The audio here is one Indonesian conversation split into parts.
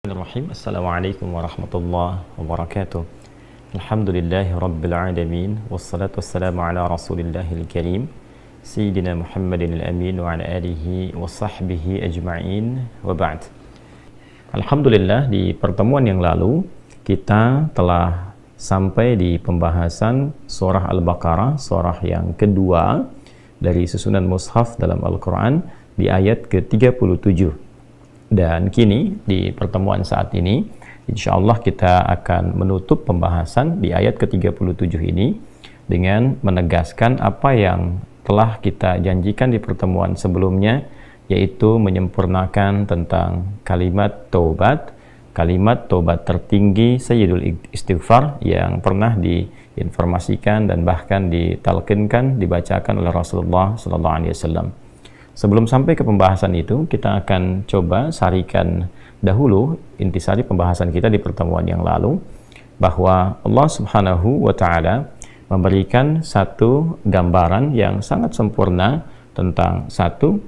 Bismillahirrahmanirrahim. Assalamualaikum warahmatullahi wabarakatuh. Alhamdulillahi rabbil alamin. Wassalatu wassalamu ala rasulillahil karim Sayyidina Muhammadin al-amin wa ala alihi wa sahbihi ajma'in wa ba'd. Alhamdulillah, di pertemuan yang lalu kita telah sampai di pembahasan surah Al-Baqarah, surah yang kedua dari susunan mushaf dalam Al-Quran, di ayat ke-37. Dan kini di pertemuan saat ini insyaallah kita akan menutup pembahasan di ayat ke-37 ini dengan menegaskan apa yang telah kita janjikan di pertemuan sebelumnya, yaitu menyempurnakan tentang kalimat taubat tertinggi Sayyidul Istighfar yang pernah diinformasikan dan bahkan ditalqinkan, dibacakan oleh Rasulullah SAW. Sebelum sampai ke pembahasan itu, kita akan coba sarikan dahulu intisari pembahasan kita di pertemuan yang lalu, bahwa Allah Subhanahu wa Ta'ala memberikan satu gambaran yang sangat sempurna tentang satu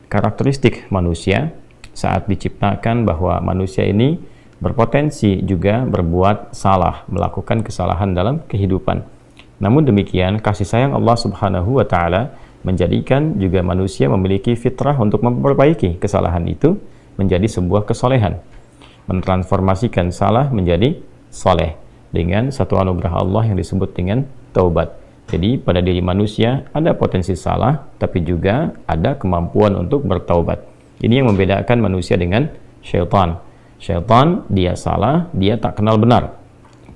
karakteristik manusia saat diciptakan, bahwa manusia ini berpotensi juga berbuat salah, melakukan kesalahan dalam kehidupan. Namun demikian, kasih sayang Allah Subhanahu wa Ta'ala menjadikan juga manusia memiliki fitrah untuk memperbaiki kesalahan itu menjadi sebuah kesolehan, mentransformasikan salah menjadi soleh dengan satu anugerah Allah yang disebut dengan taubat. Jadi pada diri manusia ada potensi salah, tapi juga ada kemampuan untuk bertaubat. Ini yang membedakan manusia dengan syaitan. Syaitan, dia salah, dia tak kenal benar,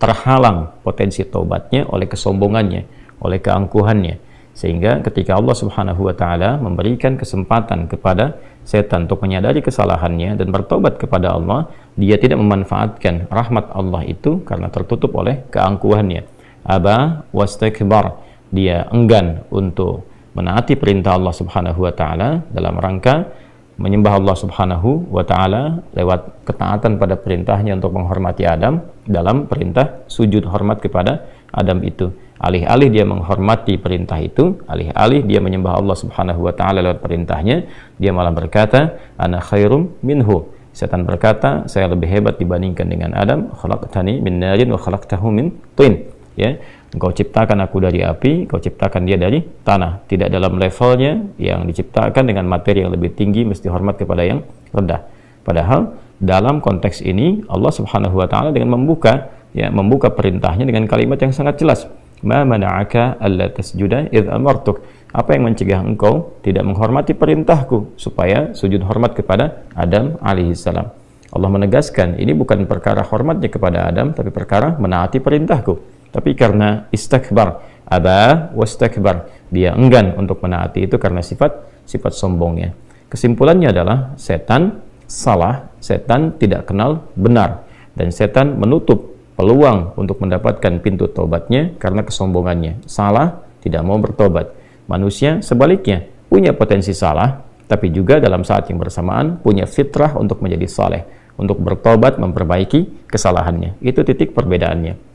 terhalang potensi taubatnya oleh kesombongannya, oleh keangkuhannya. Sehingga ketika Allah Subhanahu wa Ta'ala memberikan kesempatan kepada setan untuk menyadari kesalahannya dan bertobat kepada Allah, dia tidak memanfaatkan rahmat Allah itu karena tertutup oleh keangkuhannya. Aba wastakbar, dia enggan untuk menaati perintah Allah Subhanahu wa Ta'ala dalam rangka menyembah Allah Subhanahu wa Ta'ala lewat ketaatan pada perintahnya untuk menghormati Adam dalam perintah sujud hormat kepada Adam itu. Alih-alih dia menghormati perintah itu, alih-alih dia menyembah Allah Subhanahu wa Ta'ala lewat perintahnya, dia malah berkata, ana khairum minhu. Setan berkata, saya lebih hebat dibandingkan dengan Adam. Khalaqtani min narin wa khalaqtahu min tin. Ya, engkau ciptakan aku dari api, engkau ciptakan dia dari tanah. Tidak dalam levelnya, yang diciptakan dengan materi yang lebih tinggi mesti hormat kepada yang rendah. Padahal dalam konteks ini Allah Subhanahu wa Ta'ala dengan membuka perintahnya dengan kalimat yang sangat jelas. Ma mana'aka alla tasjuda idh amartuk. Apa yang mencegah engkau tidak menghormati perintahku supaya sujud hormat kepada Adam alaihissalam. Allah menegaskan ini bukan perkara hormatnya kepada Adam, tapi perkara menaati perintahku. Tapi karena istakbar, aba wastakbar, dia enggan untuk menaati itu karena sifat sombongnya. Kesimpulannya adalah setan salah, setan tidak kenal benar, dan setan menutup peluang untuk mendapatkan pintu taubatnya karena kesombongannya. Salah, tidak mau bertobat. Manusia sebaliknya punya potensi salah, tapi juga dalam saat yang bersamaan punya fitrah untuk menjadi saleh, untuk bertobat, memperbaiki kesalahannya. Itu titik perbedaannya.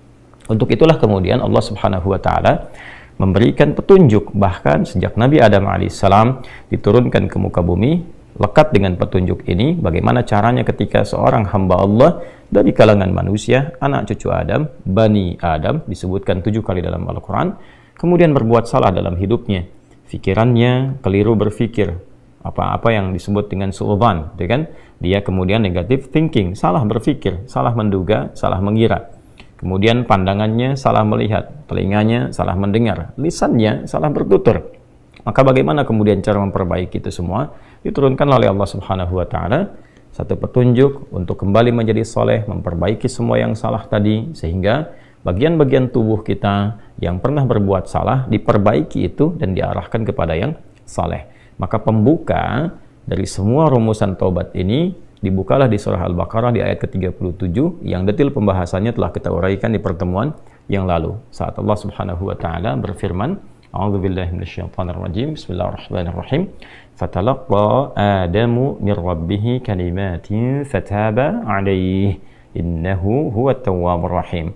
Untuk itulah kemudian Allah Subhanahu wa Ta'ala memberikan petunjuk, bahkan sejak Nabi Adam alaihissalam diturunkan ke muka bumi. Lekat dengan petunjuk ini, bagaimana caranya ketika seorang hamba Allah dari kalangan manusia, anak cucu Adam, Bani Adam, disebutkan 7 kali dalam Al-Quran, kemudian berbuat salah dalam hidupnya, pikirannya keliru berpikir, apa-apa yang disebut dengan su'udzan, kan? Dia kemudian negative thinking, salah berpikir, salah menduga, salah mengira. Kemudian pandangannya salah melihat, telinganya salah mendengar, lisannya salah bertutur. Maka bagaimana kemudian cara memperbaiki itu semua? Diturunkan oleh Allah Subhanahu wa Ta'ala satu petunjuk untuk kembali menjadi soleh, memperbaiki semua yang salah tadi, sehingga bagian-bagian tubuh kita yang pernah berbuat salah diperbaiki itu dan diarahkan kepada yang soleh. Maka pembuka dari semua rumusan taubat ini dibukalah di surah Al-Baqarah di ayat ke-37 yang detil pembahasannya telah kita uraikan di pertemuan yang lalu, saat Allah Subhanahu wa Ta'ala berfirman, a'udzubillahi minasyaitonirrajim, bismillahirrahmanirrahim, fatalaqa adamu min rabbih kalimatin fataba alaihi innahu huwat tawwabur rahim.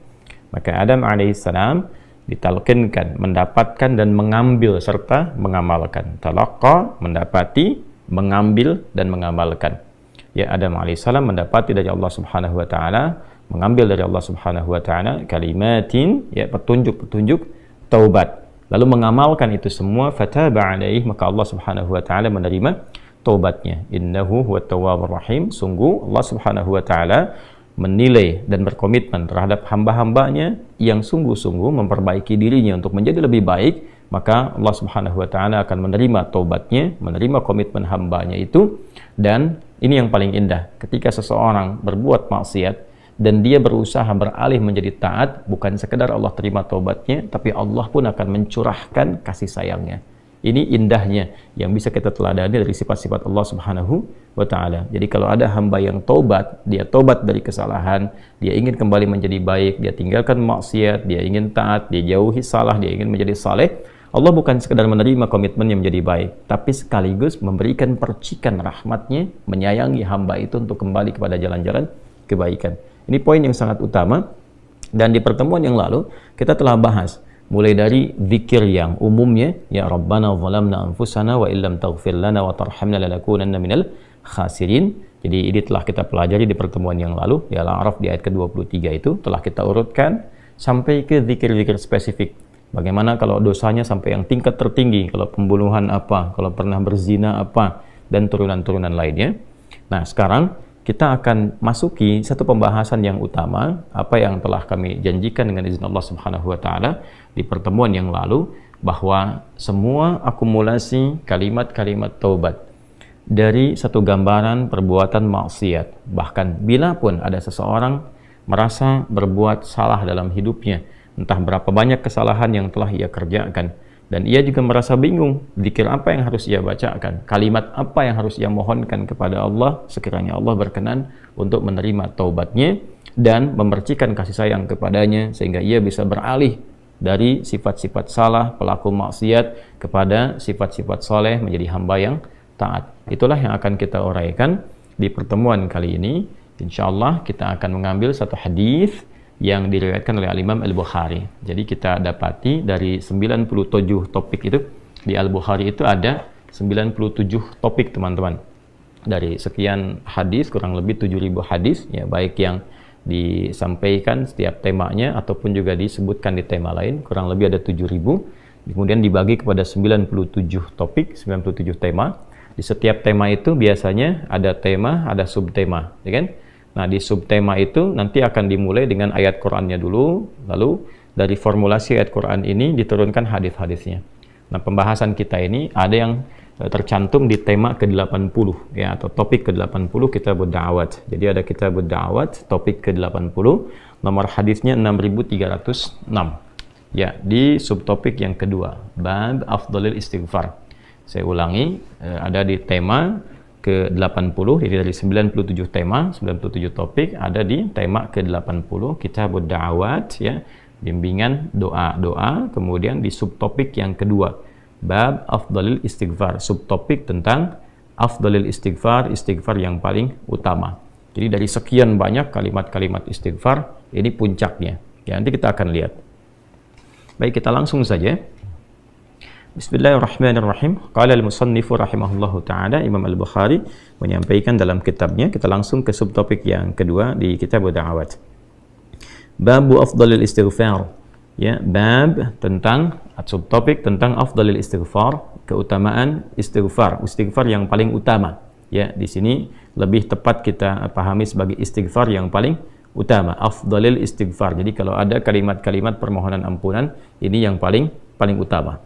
Maka Adam alaihissalam ditalqinkan, mendapatkan dan mengambil serta mengamalkan. Talaqa, mendapati, mengambil dan mengamalkan. ya Adam alaihissalam mendapati dari Allah Subhanahu wa taala, mengambil dari Allah Subhanahu wa taala kalimatin, ya petunjuk-petunjuk taubat. Lalu mengamalkan itu semua, fataba alaihi, maka Allah Subhanahu wa taala menerima taubatnya. Innahu huwat tawwabur rahim. Sungguh Allah Subhanahu wa taala menilai dan berkomitmen terhadap hamba-hambanya yang sungguh-sungguh memperbaiki dirinya untuk menjadi lebih baik, maka Allah Subhanahu wa taala akan menerima taubatnya, menerima komitmen hambanya itu. Dan ini yang paling indah, ketika seseorang berbuat maksiat dan dia berusaha beralih menjadi taat, bukan sekedar Allah terima taubatnya, tapi Allah pun akan mencurahkan kasih sayangnya. Ini indahnya yang bisa kita teladani dari sifat-sifat Allah Subhanahu wa taala. Jadi kalau ada hamba yang taubat, dia taubat dari kesalahan, dia ingin kembali menjadi baik, dia tinggalkan maksiat, dia ingin taat, dia jauhi salah, dia ingin menjadi saleh, Allah bukan sekedar menerima komitmennya menjadi baik, tapi sekaligus memberikan percikan rahmatnya, menyayangi hamba itu untuk kembali kepada jalan-jalan kebaikan. Ini poin yang sangat utama, dan di pertemuan yang lalu kita telah bahas mulai dari zikir yang umumnya, ya Rabbana zalamna anfusana wa illam taghfir lana wa tarhamna lanakunanna minal khasirin. Jadi ini telah kita pelajari di pertemuan yang lalu, di Al-A'raf di ayat ke-23 itu telah kita urutkan sampai ke zikir-zikir spesifik. Bagaimana kalau dosanya sampai yang tingkat tertinggi, kalau pembunuhan apa, kalau pernah berzina apa, dan turunan-turunan lainnya. Nah, sekarang kita akan masuki satu pembahasan yang utama, apa yang telah kami janjikan dengan izin Allah Subhanahu wa taala di pertemuan yang lalu, bahwa semua akumulasi kalimat-kalimat taubat dari satu gambaran perbuatan maksiat, bahkan bila pun ada seseorang merasa berbuat salah dalam hidupnya, entah berapa banyak kesalahan yang telah ia kerjakan, dan ia juga merasa bingung, zikir apa yang harus ia bacakan, kalimat apa yang harus ia mohonkan kepada Allah, sekiranya Allah berkenan untuk menerima taubatnya dan memercikan kasih sayang kepadanya, sehingga ia bisa beralih dari sifat-sifat salah, pelaku maksiat, kepada sifat-sifat soleh, menjadi hamba yang taat. Itulah yang akan kita uraikan di pertemuan kali ini. Insyaallah kita akan mengambil satu hadis yang diriwayatkan oleh Al-Imam Al-Bukhari. Jadi kita dapati dari 97 topik itu, di Al-Bukhari itu ada 97 topik teman-teman. Dari sekian hadis, kurang lebih 7.000 hadis, ya, baik yang disampaikan setiap temanya ataupun juga disebutkan di tema lain, kurang lebih ada 7.000. Kemudian dibagi kepada 97 topik, 97 tema. Di setiap tema itu biasanya ada tema, ada subtema, ya kan? Nah, di subtema itu nanti akan dimulai dengan ayat Qur'annya dulu, lalu dari formulasi ayat Qur'an ini diturunkan hadis-hadisnya. Nah, pembahasan kita ini ada yang tercantum di tema ke-80, ya, atau topik ke-80 Kitabud Da'awat. Jadi ada Kitabud Da'awat, topik ke-80, nomor hadisnya 6306. Ya, di subtopik yang kedua, Bab Afdhalil Istighfar. Saya ulangi, ada di tema ke-80, jadi dari 97 tema, 97 topik, ada di tema ke-80, Kitabud Da'awat, ya, bimbingan doa-doa. Kemudian di subtopik yang kedua, Bab Afdhalil Istighfar, subtopik tentang Afdhalil Istighfar, istighfar yang paling utama. Jadi dari sekian banyak kalimat-kalimat istighfar, ini puncaknya. Ya, nanti kita akan lihat. Baik, kita langsung saja. Bismillahirrahmanirrahim. Qala al-musannifu rahimahullahu ta'ala, Imam Al-Bukhari menyampaikan dalam kitabnya. Kita langsung ke subtopik yang kedua di Kitabud Da'awat. Babu Afdhalil Istighfar. Ya, bab tentang, subtopik tentang Afdhalil Istighfar, keutamaan istighfar, istighfar yang paling utama. Ya, di sini lebih tepat kita pahami sebagai istighfar yang paling utama, Afdhalil Istighfar. Jadi kalau ada kalimat-kalimat permohonan ampunan, ini yang paling utama.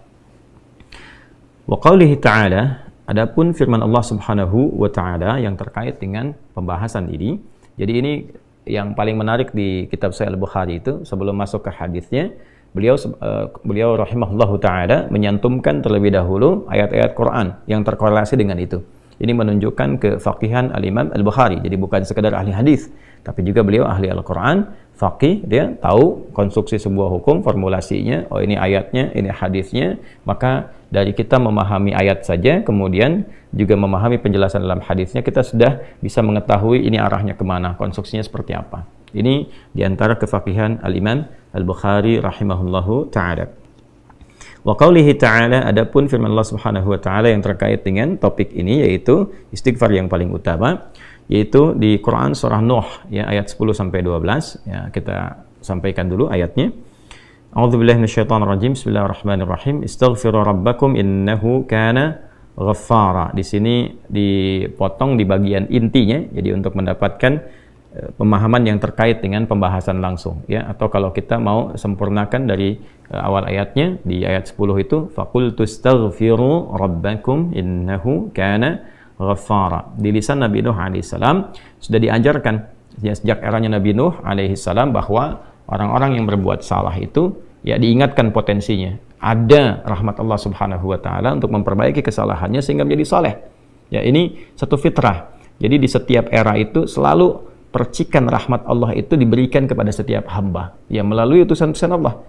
Wa qaulihi ta'ala, adapun firman Allah Subhanahu wa ta'ala yang terkait dengan pembahasan ini. Jadi ini yang paling menarik di kitab Sahih Al-Bukhari itu, sebelum masuk ke hadisnya, beliau rahimahullahu ta'ala menyantumkan terlebih dahulu ayat-ayat Quran yang terkorelasi dengan itu. Ini menunjukkan kefaqihan Al-Imam Al-Bukhari. Jadi bukan sekedar ahli hadis, tapi juga beliau ahli Al-Quran, faqih, dia tahu konstruksi sebuah hukum, formulasinya, oh ini ayatnya, ini hadisnya. Maka dari kita memahami ayat saja, kemudian juga memahami penjelasan dalam hadisnya, kita sudah bisa mengetahui ini arahnya kemana, konstruksinya seperti apa. Ini diantara kefaqihan Al-Imam Al-Bukhari rahimahullahu ta'ala. Wa qaulihi ta'ala, adapun firman Allah Subhanahu wa ta'ala yang terkait dengan topik ini, yaitu istighfar yang paling utama. yaitu di Quran surah Nuh ya ayat 10 sampai 12 ya, kita sampaikan dulu ayatnya. A'udzubillahi minasyaitonirrajim. Bismillahirrahmanirrahim. Istaghfiru rabbakum innahu kana ghaffara. Di sini dipotong di bagian intinya, jadi untuk mendapatkan pemahaman yang terkait dengan pembahasan langsung ya, atau kalau kita mau sempurnakan dari awal ayatnya di ayat 10 itu faqultu astaghfiru rabbakum innahu kana ghaffara. Di lisan Nabi Nuh alaihissalam sudah diajarkan ya, sejak eranya Nabi Nuh alaihissalam bahwa orang-orang yang berbuat salah itu ya diingatkan potensinya ada rahmat Allah Subhanahu wa taala untuk memperbaiki kesalahannya sehingga menjadi saleh. Ya, ini satu fitrah. Jadi di setiap era itu selalu percikan rahmat Allah itu diberikan kepada setiap hamba ya melalui utusan-utusan Allah.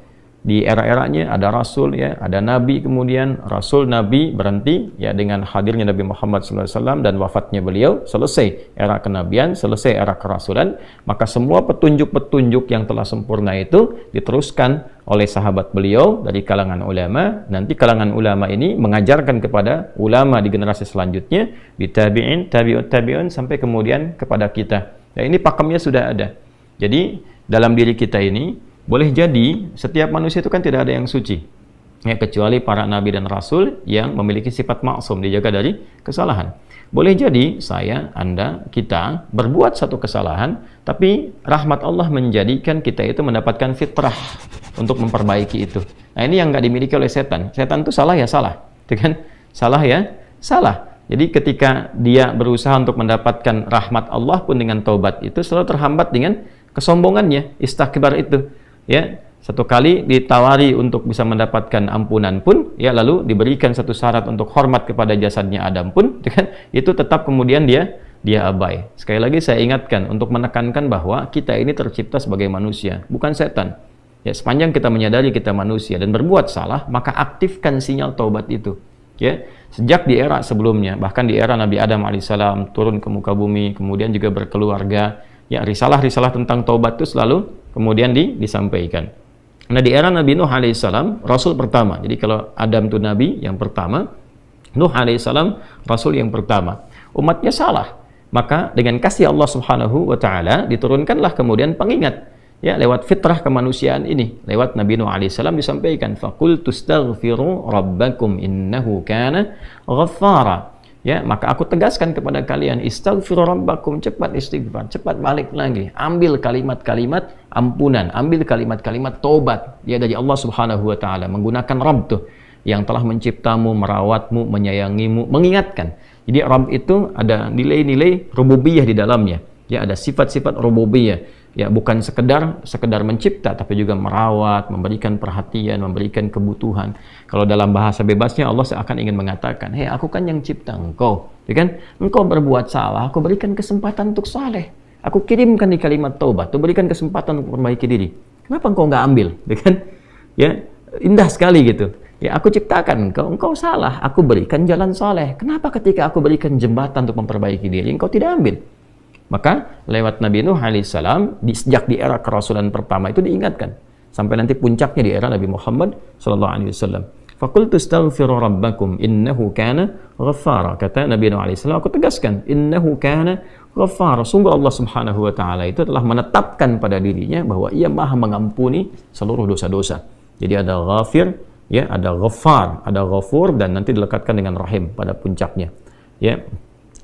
Di era-eranya ada rasul ya, ada nabi, kemudian rasul nabi berhenti ya dengan hadirnya Nabi Muhammad SAW dan wafatnya beliau, selesai era kenabian, selesai era kerasulan. Maka semua petunjuk-petunjuk yang telah sempurna itu diteruskan oleh sahabat beliau dari kalangan ulama. Nanti kalangan ulama ini mengajarkan kepada ulama di generasi selanjutnya, di tabi'in, tabi'ut tabi'un, sampai kemudian kepada kita. Ya, ini pakemnya sudah ada. Jadi dalam diri kita ini boleh jadi setiap manusia itu kan tidak ada yang suci ya, kecuali para nabi dan rasul yang memiliki sifat maksum, dijaga dari kesalahan. Boleh jadi saya, Anda, kita berbuat satu kesalahan, tapi rahmat Allah menjadikan kita itu mendapatkan fitrah untuk memperbaiki itu. Nah, ini yang nggak dimiliki oleh setan. Setan itu salah ya salah, itu kan? Salah ya salah. Jadi ketika dia berusaha untuk mendapatkan rahmat Allah pun dengan taubat itu selalu terhambat dengan kesombongannya, istikbar itu. Ya, satu kali ditawari untuk bisa mendapatkan ampunan pun ya, lalu diberikan satu syarat untuk hormat kepada jasadnya Adam pun kan, itu tetap kemudian dia abai. Sekali lagi saya ingatkan untuk menekankan bahwa kita ini tercipta sebagai manusia, bukan setan. Ya, sepanjang kita menyadari kita manusia dan berbuat salah, maka aktifkan sinyal taubat itu. Ya, sejak di era sebelumnya, bahkan di era Nabi Adam alaihissalam turun ke muka bumi, kemudian juga berkeluarga, ya risalah-risalah tentang taubat itu selalu kemudian disampaikan. Nah, di era Nabi Nuh alaihissalam, rasul pertama. Jadi kalau Adam itu nabi yang pertama, Nuh alaihissalam rasul yang pertama. Umatnya salah, maka dengan kasih Allah Subhanahu wa taala diturunkanlah kemudian pengingat ya, lewat fitrah kemanusiaan ini, lewat Nabi Nuh alaihissalam disampaikan faqultu astaghfiru rabbakum innahu kana ghaffara. Ya, maka aku tegaskan kepada kalian, istaghfiru rabbakum, cepat istighfar, cepat balik lagi, ambil kalimat-kalimat ampunan, ambil kalimat-kalimat tobat ya dari Allah Subhanahu wa taala, menggunakan Rabb tuh yang telah menciptamu, merawatmu, menyayangimu, mengingatkan. Jadi Rabb itu ada nilai-nilai rububiyah di dalamnya. Ya, ada sifat-sifat rububiyah. Ya, bukan sekedar mencipta, tapi juga merawat, memberikan perhatian, memberikan kebutuhan. Kalau dalam bahasa bebasnya Allah seakan ingin mengatakan, hei, aku kan yang cipta engkau, ya kan? Engkau berbuat salah, aku berikan kesempatan untuk saleh. Aku kirimkan di kalimat taubat, aku berikan kesempatan untuk memperbaiki diri. Kenapa engkau nggak ambil, ya kan? Ya, indah sekali gitu. Ya, aku ciptakan engkau salah, aku berikan jalan saleh. Kenapa ketika aku berikan jembatan untuk memperbaiki diri, engkau tidak ambil? Maka lewat Nabi Nuh alaihissalam sejak di era kerasulan pertama itu diingatkan sampai nanti puncaknya di era Nabi Muhammad sallallahu alaihi wasallam. Faqultu astaghfiru rabbakum innahu kana ghaffara. Kata Nabi Nuh alaihissalam, aku tegaskan innahu kana ghaffara. Sungguh Allah Subhanahu wa taala itu telah menetapkan pada dirinya bahwa Ia Maha mengampuni seluruh dosa-dosa. Jadi ada ghafir, ya, ada ghaffar, ada ghafur, dan nanti dilekatkan dengan rahim pada puncaknya. Ya.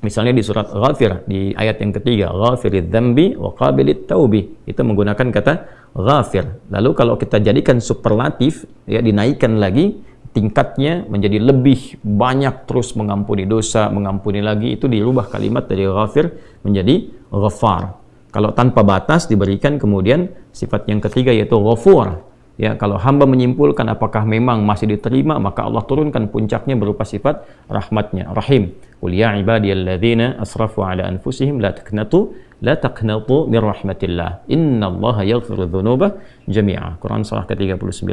Misalnya di surat Ghafir, di ayat yang ketiga, Ghafiridz dzambi wa qabilit taubi, itu menggunakan kata Ghafir. Lalu kalau kita jadikan superlatif, ya, dinaikkan lagi tingkatnya menjadi lebih banyak, terus mengampuni dosa, mengampuni lagi, itu dirubah kalimat dari Ghafir menjadi Ghaffar. Kalau tanpa batas diberikan kemudian sifat yang ketiga yaitu Ghafur. Ya, kalau hamba menyimpulkan apakah memang masih diterima, maka Allah turunkan puncaknya berupa sifat rahmatnya, Rahim. Qul ya ibadiyalladzina asrafu ala anfusihim la taqnatu min rahmatillah. Innallaha yaghfiru dzunuba jami'a. Quran surah ke-39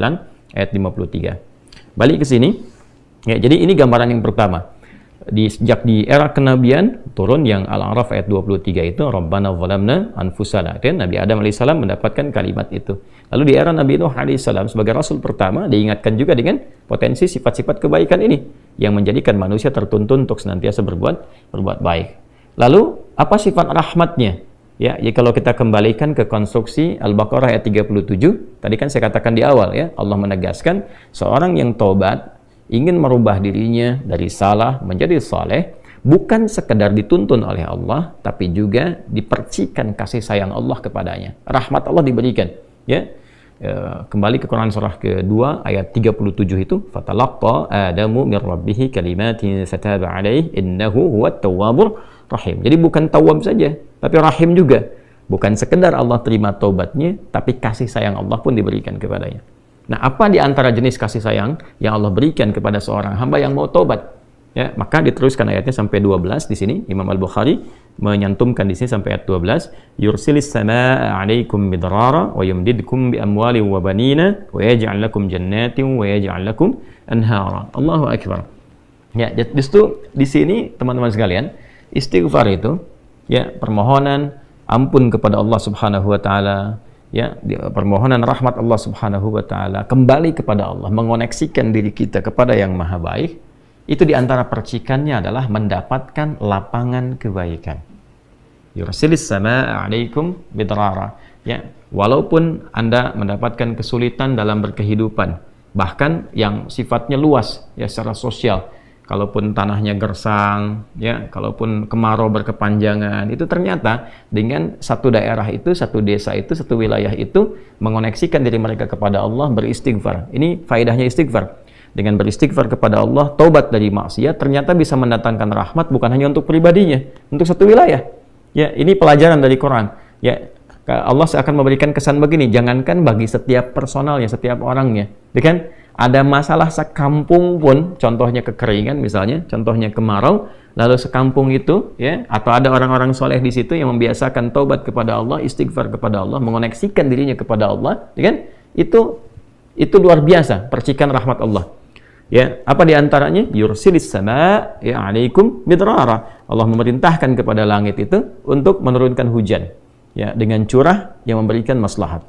ayat 53. Balik ke sini. Ya, jadi ini gambaran yang pertama. Sejak di era kenabian turun yang Al-A'raf ayat 23 itu Rabbana zalamna anfusana. Dan Nabi Adam alaihissalam mendapatkan kalimat itu. Lalu di era Nabi Nuh alaihissalam sebagai rasul pertama diingatkan juga dengan potensi sifat-sifat kebaikan ini yang menjadikan manusia tertuntun untuk senantiasa berbuat baik. Lalu apa sifat rahmatnya? Ya, kalau kita kembalikan ke konstruksi Al-Baqarah ayat 37, tadi kan saya katakan di awal ya, Allah menegaskan seorang yang taubat ingin merubah dirinya dari salah menjadi saleh, bukan sekedar dituntun oleh Allah, tapi juga dipercikan kasih sayang Allah kepadanya. Rahmat Allah diberikan. Ya, kembali ke Quran surah kedua ayat 37 itu, fatalaqqa Adamu min rabbih kalimatin fataba alaihi innahu huwat tawwabur rahim. Jadi bukan tawwab saja, tapi rahim juga. Bukan sekedar Allah terima taubatnya, tapi kasih sayang Allah pun diberikan kepadanya. Nah, apa di antara jenis kasih sayang yang Allah berikan kepada seorang hamba yang mau taubat? Ya, maka diteruskan ayatnya sampai 12 di sini. Imam Al-Bukhari menyantumkan di sini sampai ayat 12, yursilis samaa 'alaikum midrara wa yumdidkum bi amwali wa banina wa yaj'al lakum jannatin wa yaj'al lakum anhara. Allahu akbar. Ya, justru di sini teman-teman sekalian, istighfar itu ya permohonan ampun kepada Allah Subhanahu wa taala, ya permohonan rahmat Allah Subhanahu wa taala, kembali kepada Allah, mengoneksikan diri kita kepada yang maha baik. Itu diantara percikannya adalah mendapatkan lapangan kebaikan. Yursilis samaa 'alaikum bidrara. Ya, walaupun Anda mendapatkan kesulitan dalam berkehidupan, bahkan yang sifatnya luas ya secara sosial, kalaupun tanahnya gersang, ya, kalaupun kemarau berkepanjangan, itu ternyata dengan satu daerah itu, satu desa itu, satu wilayah itu mengoneksikan diri mereka kepada Allah, beristighfar. Ini faedahnya istighfar. Dengan beristighfar kepada Allah, taubat dari maksiat, ternyata bisa mendatangkan rahmat bukan hanya untuk pribadinya, untuk satu wilayah. Ya, ini pelajaran dari Quran. Ya, Allah akan memberikan kesan begini, jangankan bagi setiap personalnya, setiap orangnya, ya kan? Ada masalah sekampung pun, contohnya kekeringan misalnya, contohnya kemarau, lalu sekampung itu, ya, atau ada orang-orang soleh di situ yang membiasakan taubat kepada Allah, istighfar kepada Allah, mengoneksikan dirinya kepada Allah, ya kan? Itu luar biasa, percikan rahmat Allah. Ya, apa diantaranya? Yursilis sama ya 'alaikum midrara. Allah memerintahkan kepada langit itu untuk menurunkan hujan, ya, dengan curah yang memberikan maslahat.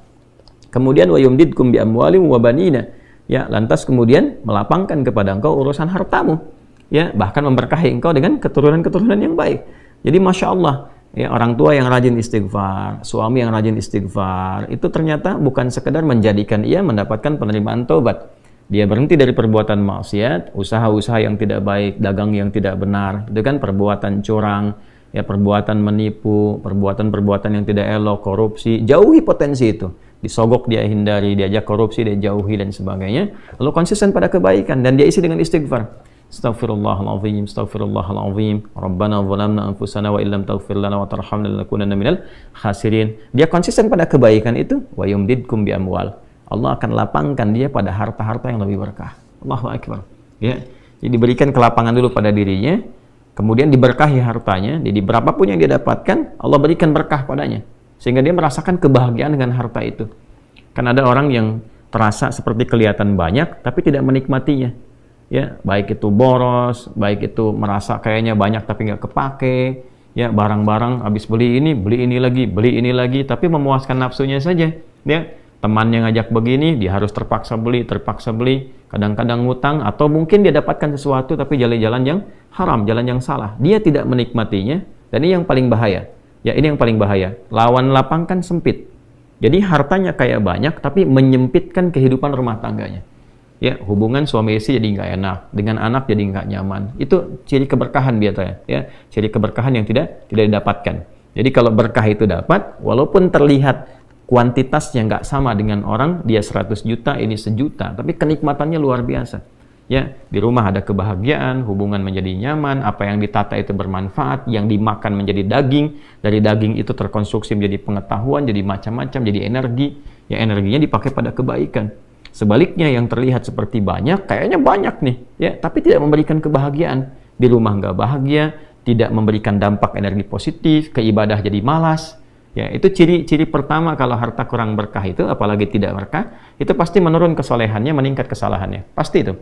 Kemudian wa yumdidkum bi amwalin wa banina. Ya, lantas kemudian melapangkan kepada engkau urusan hartamu, ya, bahkan memberkahi engkau dengan keturunan-keturunan yang baik. Jadi masya Allah, ya, orang tua yang rajin istighfar, suami yang rajin istighfar, itu ternyata bukan sekedar menjadikan ia mendapatkan penerimaan taubat. Dia berhenti dari perbuatan maksiat, usaha-usaha yang tidak baik, dagang yang tidak benar, itu kan perbuatan curang, ya, perbuatan menipu, perbuatan-perbuatan yang tidak elok, korupsi, jauhi potensi itu. Disogok dia hindari, diajak korupsi dia jauhi dan sebagainya. Lalu konsisten pada kebaikan dan dia isi dengan istighfar. Astaghfirullahalazim, astaghfirullahalazim. Rabbana zalamna anfusana wa illam taghfir lana wa tarhamna lanakunanna minal khasirin. Dia konsisten pada kebaikan itu, wa yumdidkum bi amwal. Allah akan lapangkan dia pada harta-harta yang lebih berkah. Allahu akbar. Ya. Jadi diberikan kelapangan dulu pada dirinya, kemudian diberkahi hartanya. Jadi berapapun yang dia dapatkan, Allah berikan berkah padanya, sehingga dia merasakan kebahagiaan dengan harta itu. Kan ada orang yang terasa seperti kelihatan banyak tapi tidak menikmatinya. Ya, baik itu boros, baik itu merasa kayaknya banyak tapi nggak kepake. Ya, barang-barang habis beli ini lagi, tapi memuaskan nafsunya saja. Ya, temannya ngajak begini, dia harus terpaksa beli, kadang-kadang ngutang, atau mungkin dia dapatkan sesuatu tapi jalan-jalan yang haram, jalan yang salah. Dia tidak menikmatinya, dan ini yang paling bahaya. Ya, ini yang paling bahaya. Lawan lapang kan sempit. Jadi hartanya kayak banyak, tapi menyempitkan kehidupan rumah tangganya. Ya, hubungan suami istri jadi nggak enak, dengan anak jadi nggak nyaman. Itu ciri keberkahan biasanya. Ya, ciri keberkahan yang tidak didapatkan. Jadi kalau berkah itu dapat, walaupun terlihat kuantitasnya nggak sama dengan orang, dia 100 juta, ini 1 juta, tapi kenikmatannya luar biasa. Ya, di rumah ada kebahagiaan, hubungan menjadi nyaman, apa yang ditata itu bermanfaat, yang dimakan menjadi daging, dari daging itu terkonstruksi menjadi pengetahuan, jadi macam-macam, jadi energi, ya energinya dipakai pada kebaikan. Sebaliknya yang terlihat seperti banyak, kayaknya banyak nih, ya, tapi tidak memberikan kebahagiaan. Di rumah nggak bahagia, tidak memberikan dampak energi positif, ke ibadah jadi malas. Ya, itu ciri-ciri pertama kalau harta kurang berkah itu, apalagi tidak berkah, itu pasti menurun kesolehannya, meningkat kesalahannya. Pasti itu.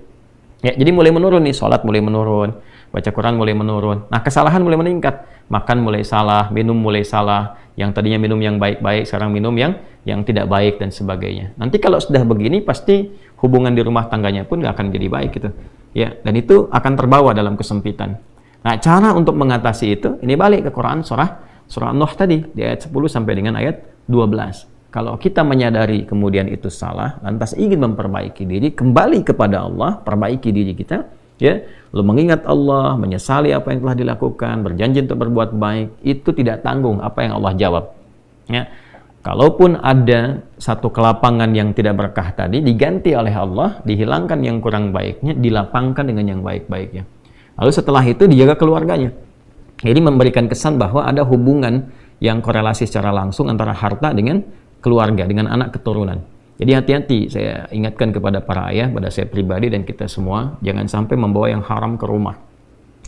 Ya, jadi mulai menurun nih, sholat mulai menurun, baca Quran mulai menurun. Nah, kesalahan mulai meningkat. Makan mulai salah, minum mulai salah. Yang tadinya minum yang baik-baik, sekarang minum yang tidak baik dan sebagainya. Nanti kalau sudah begini, pasti hubungan di rumah tangganya pun nggak akan jadi baik gitu. Ya, dan itu akan terbawa dalam kesempitan. Nah, cara untuk mengatasi itu, ini balik ke Quran surah Nuh tadi, di ayat 10 sampai dengan ayat 12. Kalau kita menyadari kemudian itu salah, lantas ingin memperbaiki diri, kembali kepada Allah, perbaiki diri kita, ya, lalu mengingat Allah, menyesali apa yang telah dilakukan, berjanji untuk berbuat baik, itu tidak tanggung apa yang Allah jawab. Ya. Kalaupun ada satu kelapangan yang tidak berkah tadi, diganti oleh Allah, dihilangkan yang kurang baiknya, dilapangkan dengan yang baik-baiknya. Lalu setelah itu dijaga keluarganya. Jadi memberikan kesan bahwa ada hubungan yang korelasi secara langsung antara harta dengan keluarga, dengan anak keturunan. Jadi hati-hati, saya ingatkan kepada para ayah, pada saya pribadi dan kita semua, jangan sampai membawa yang haram ke rumah.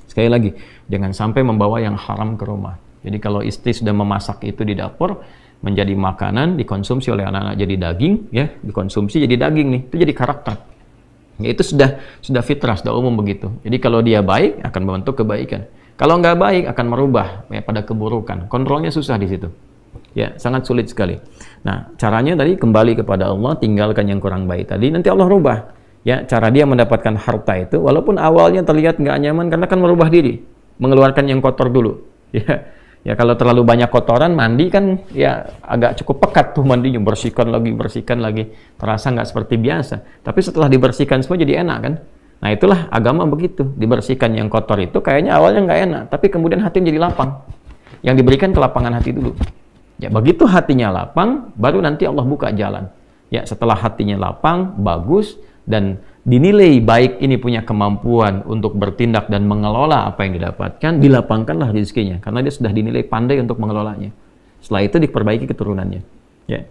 Sekali lagi, jangan sampai membawa yang haram ke rumah. Jadi kalau istri sudah memasak itu di dapur, menjadi makanan, dikonsumsi oleh anak-anak jadi daging, ya, dikonsumsi jadi daging nih, itu jadi karakter. Ya, itu sudah fitrah, sudah umum begitu. Jadi kalau dia baik, akan membentuk kebaikan. Kalau nggak baik, akan merubah ya, pada keburukan. Kontrolnya susah di situ. Ya, sangat sulit sekali. Nah, caranya tadi kembali kepada Allah, tinggalkan yang kurang baik tadi, nanti Allah rubah. Ya, cara dia mendapatkan harta itu, walaupun awalnya terlihat nggak nyaman, karena kan merubah diri, mengeluarkan yang kotor dulu. Ya, kalau terlalu banyak kotoran, mandi kan ya agak cukup pekat tuh mandinya, bersihkan lagi, terasa nggak seperti biasa. Tapi setelah dibersihkan semua jadi enak kan? Nah, itulah agama begitu, dibersihkan yang kotor itu kayaknya awalnya nggak enak, tapi kemudian hati jadi lapang. Yang diberikan kelapangan hati dulu. Ya, begitu hatinya lapang, baru nanti Allah buka jalan. Ya, setelah hatinya lapang, bagus, dan dinilai baik ini punya kemampuan untuk bertindak dan mengelola apa yang didapatkan, dilapangkanlah rezekinya, karena dia sudah dinilai pandai untuk mengelolanya. Setelah itu diperbaiki keturunannya. Ya.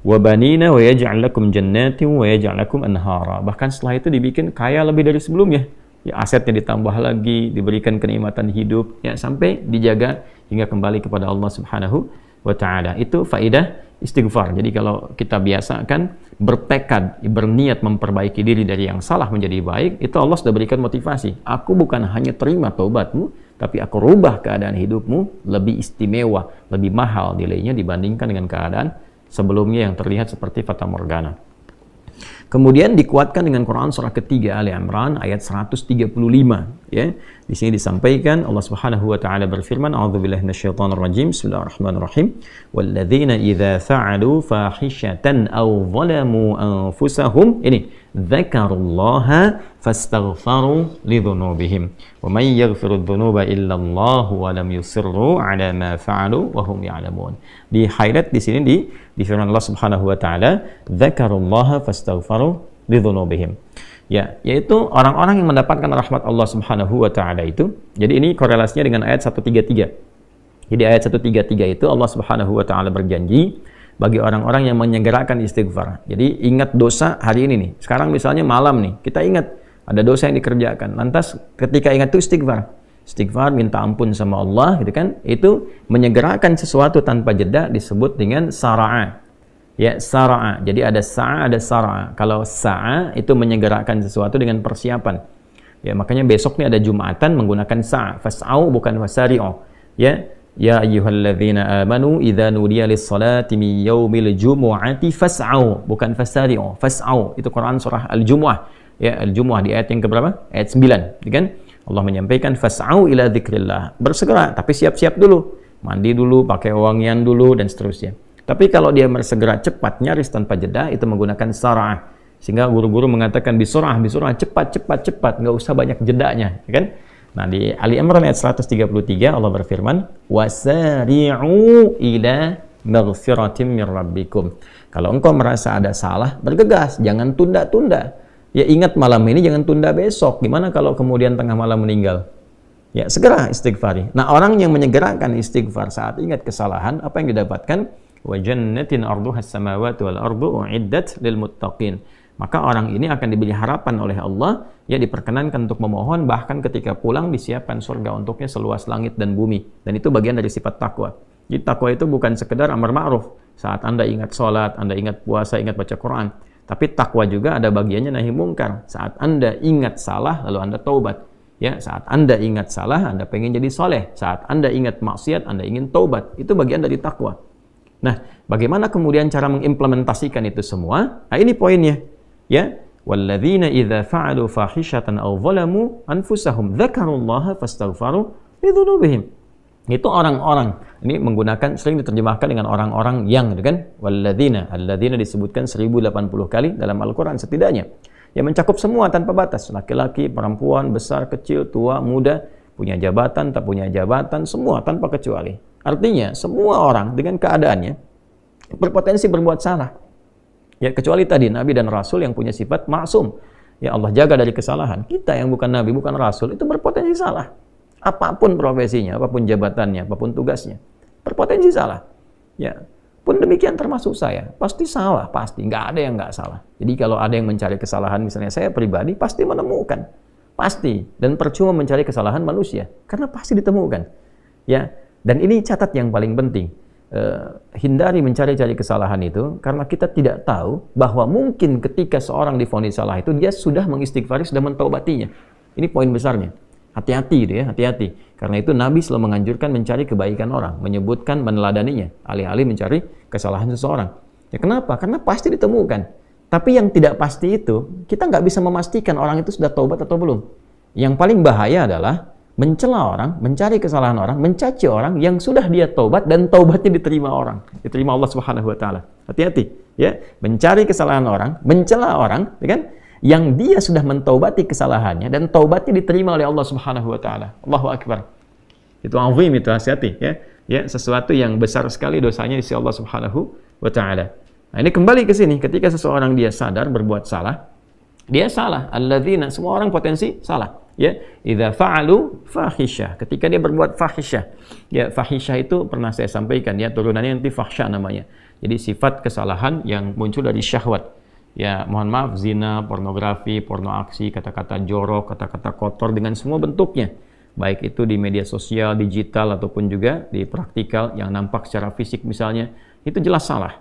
Wa banina wa yaj'al lakum jannatin wa yaj'al lakum anhara. Bahkan setelah itu dibikin kaya lebih dari sebelumnya. Ya, asetnya ditambah lagi, diberikan kenikmatan hidup, ya, sampai dijaga hingga kembali kepada Allah Subhanahu wa taala. Itu faidah istighfar. Jadi kalau kita biasakan bertekad, berniat memperbaiki diri dari yang salah menjadi baik, itu Allah sudah berikan motivasi. Aku bukan hanya terima taubatmu, tapi aku rubah keadaan hidupmu lebih istimewa, lebih mahal nilainya dibandingkan dengan keadaan sebelumnya yang terlihat seperti fata morgana. Kemudian dikuatkan dengan Quran surah ketiga Ali Imran ayat 135, ya. Di sini disampaikan Allah Subhanahu wa taala berfirman, a'udzubillahi minasyaitonir rajim, bismillahirrahmanirrahim, walladzina idza fa'alu fahishatan aw zalamu anfusahum, ini dzakarullaha fastaghfaru lidzunubihim wa may yaghfiru dzunuba illallah wa lam yusirru ala ma fa'alu wa hum ya'lamun. Di highlight di sini di firman Allah Subhanahu wa taala, dzakarullaha fastaghfaru lidzunubihim. Ya, yaitu orang-orang yang mendapatkan rahmat Allah Subhanahu wa taala itu. Jadi ini korelasinya dengan ayat 133. Jadi ayat 133 itu Allah Subhanahu wa taala berjanji bagi orang-orang yang menyegerakan istighfar. Jadi ingat dosa hari ini nih. Sekarang misalnya malam nih, kita ingat ada dosa yang dikerjakan. Lantas ketika ingat itu istighfar. Istighfar, minta ampun sama Allah, gitu kan? Itu menyegerakan sesuatu tanpa jeda disebut dengan sara'a. Ya, sara'a. Jadi ada sa'a, ada sara'a. Kalau sa'a itu menyegerakan sesuatu dengan persiapan. Ya, makanya besok nih ada Jumatan menggunakan sa'a. Fas'au bukan fasari'u. Ya, ya ayyuhalladzina amanu idza nudiya lis-salati min yaumil jumu'ati fas'au bukan fasari'u. Fas'au itu Quran surah Al-Jumu'ah. Ya, Al-Jumu'ah di ayat yang keberapa? Ayat 9, ya kan? Allah menyampaikan fas'au ila dzikrillah. Bersegera, tapi siap-siap dulu. Mandi dulu, pakai wangian dulu dan seterusnya. Tapi kalau dia bersegera cepat, nyaris tanpa jeda, itu menggunakan sara'ah. Sehingga guru-guru mengatakan bisurah, cepat, nggak usah banyak jedanya, ya kan? Nah, di Ali Imran ayat 133 Allah berfirman, wasari'u ila maghfiratin min rabbikum. Kalau engkau merasa ada salah, bergegas, jangan tunda-tunda. Ya, ingat malam ini, jangan tunda besok. Gimana kalau kemudian tengah malam meninggal? Ya, segera istighfari. Nah, orang yang menyegerakan istighfar saat ingat kesalahan, apa yang didapatkan? Wa jannatin arduha as-samawati wal ardu uiddat lil muttaqin. Maka orang ini akan diberi harapan oleh Allah, ya, diperkenankan untuk memohon, bahkan ketika pulang disiapkan surga untuknya seluas langit dan bumi. Dan itu bagian dari sifat takwa. Jadi takwa itu bukan sekedar amar ma'ruf. Saat Anda ingat sholat, Anda ingat puasa, ingat baca Quran. Tapi takwa juga ada bagiannya nahi mungkar. Saat Anda ingat salah, lalu Anda taubat. Ya, saat Anda ingat salah, Anda pengen jadi soleh. Saat Anda ingat maksiat, Anda ingin taubat. Itu bagian dari takwa. Nah, bagaimana kemudian cara mengimplementasikan itu semua? Nah, ini poinnya. Ya, walladzina idza fa'alu fahishatan aw zalamu anfusahum dzakarullaha fastaghfaru lidzunubihim. Itu orang-orang. Ini menggunakan, sering diterjemahkan dengan orang-orang yang, gitu kan? Walladzina, alladzina disebutkan 1080 kali dalam Al-Qur'an setidaknya. Yang mencakup semua tanpa batas, laki-laki, perempuan, besar, kecil, tua, muda, punya jabatan, tak punya jabatan, semua tanpa kecuali. Artinya, semua orang dengan keadaannya berpotensi berbuat salah. Ya, kecuali tadi Nabi dan Rasul yang punya sifat maksum. Ya, Allah jaga dari kesalahan. Kita yang bukan Nabi, bukan Rasul, itu berpotensi salah. Apapun profesinya, apapun jabatannya, apapun tugasnya, berpotensi salah. Ya, pun demikian termasuk saya, pasti salah, pasti. Nggak ada yang nggak salah. Jadi kalau ada yang mencari kesalahan, misalnya saya pribadi, pasti menemukan. Pasti. Dan percuma mencari kesalahan manusia, karena pasti ditemukan. Ya, dan ini catat yang paling penting. Hindari mencari-cari kesalahan itu, karena kita tidak tahu bahwa mungkin ketika seorang divonis salah itu, dia sudah mengistighfari, sudah mentaubatinya. Ini poin besarnya. Hati-hati gitu ya, hati-hati. Karena itu Nabi selalu menganjurkan mencari kebaikan orang, menyebutkan, meneladaninya, alih-alih mencari kesalahan seseorang. Ya kenapa? Karena pasti ditemukan. Tapi yang tidak pasti itu, kita nggak bisa memastikan orang itu sudah taubat atau belum. Yang paling bahaya adalah mencela orang, mencari kesalahan orang, mencaci orang yang sudah dia taubat dan taubatnya diterima orang, diterima Allah Subhanahu wa taala. Hati-hati ya, mencari kesalahan orang, mencela orang, ya kan? Yang dia sudah mentaubati kesalahannya dan taubatnya diterima oleh Allah Subhanahu wa taala. Allahu akbar. Itu azim, itu, hati-hati ya. Ya, sesuatu yang besar sekali dosanya di sisi Allah Subhanahu wa taala. Nah, ini kembali ke sini, ketika seseorang dia sadar berbuat salah, dia salah. Alladzina, semua orang potensi salah. Ya, idza fa'alu fahisyah, ketika dia berbuat fahisyah. Ya, fahisyah itu pernah saya sampaikan ya, turunannya nanti fahsya namanya. Jadi sifat kesalahan yang muncul dari syahwat. Ya, mohon maaf, zina, pornografi, porno aksi, kata-kata jorok, kata-kata kotor dengan semua bentuknya. Baik itu di media sosial, digital, ataupun juga di praktikal yang nampak secara fisik misalnya, itu jelas salah,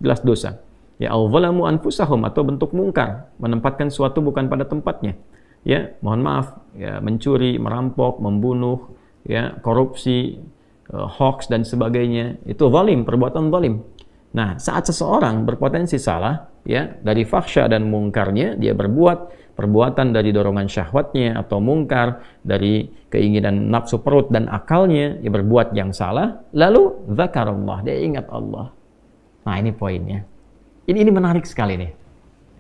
jelas dosa. Ya, al-zalamu anfusahum, atau bentuk mungkar, menempatkan sesuatu bukan pada tempatnya. Ya, mohon maaf, ya, mencuri, merampok, membunuh, ya, korupsi, hoax dan sebagainya, itu zalim, perbuatan zalim. Nah, saat seseorang berpotensi salah, ya, dari fahsya dan mungkarnya, dia berbuat perbuatan dari dorongan syahwatnya atau mungkar, dari keinginan nafsu perut dan akalnya, dia berbuat yang salah, lalu zakarullah, dia ingat Allah. Nah, ini poinnya. Ini menarik sekali nih.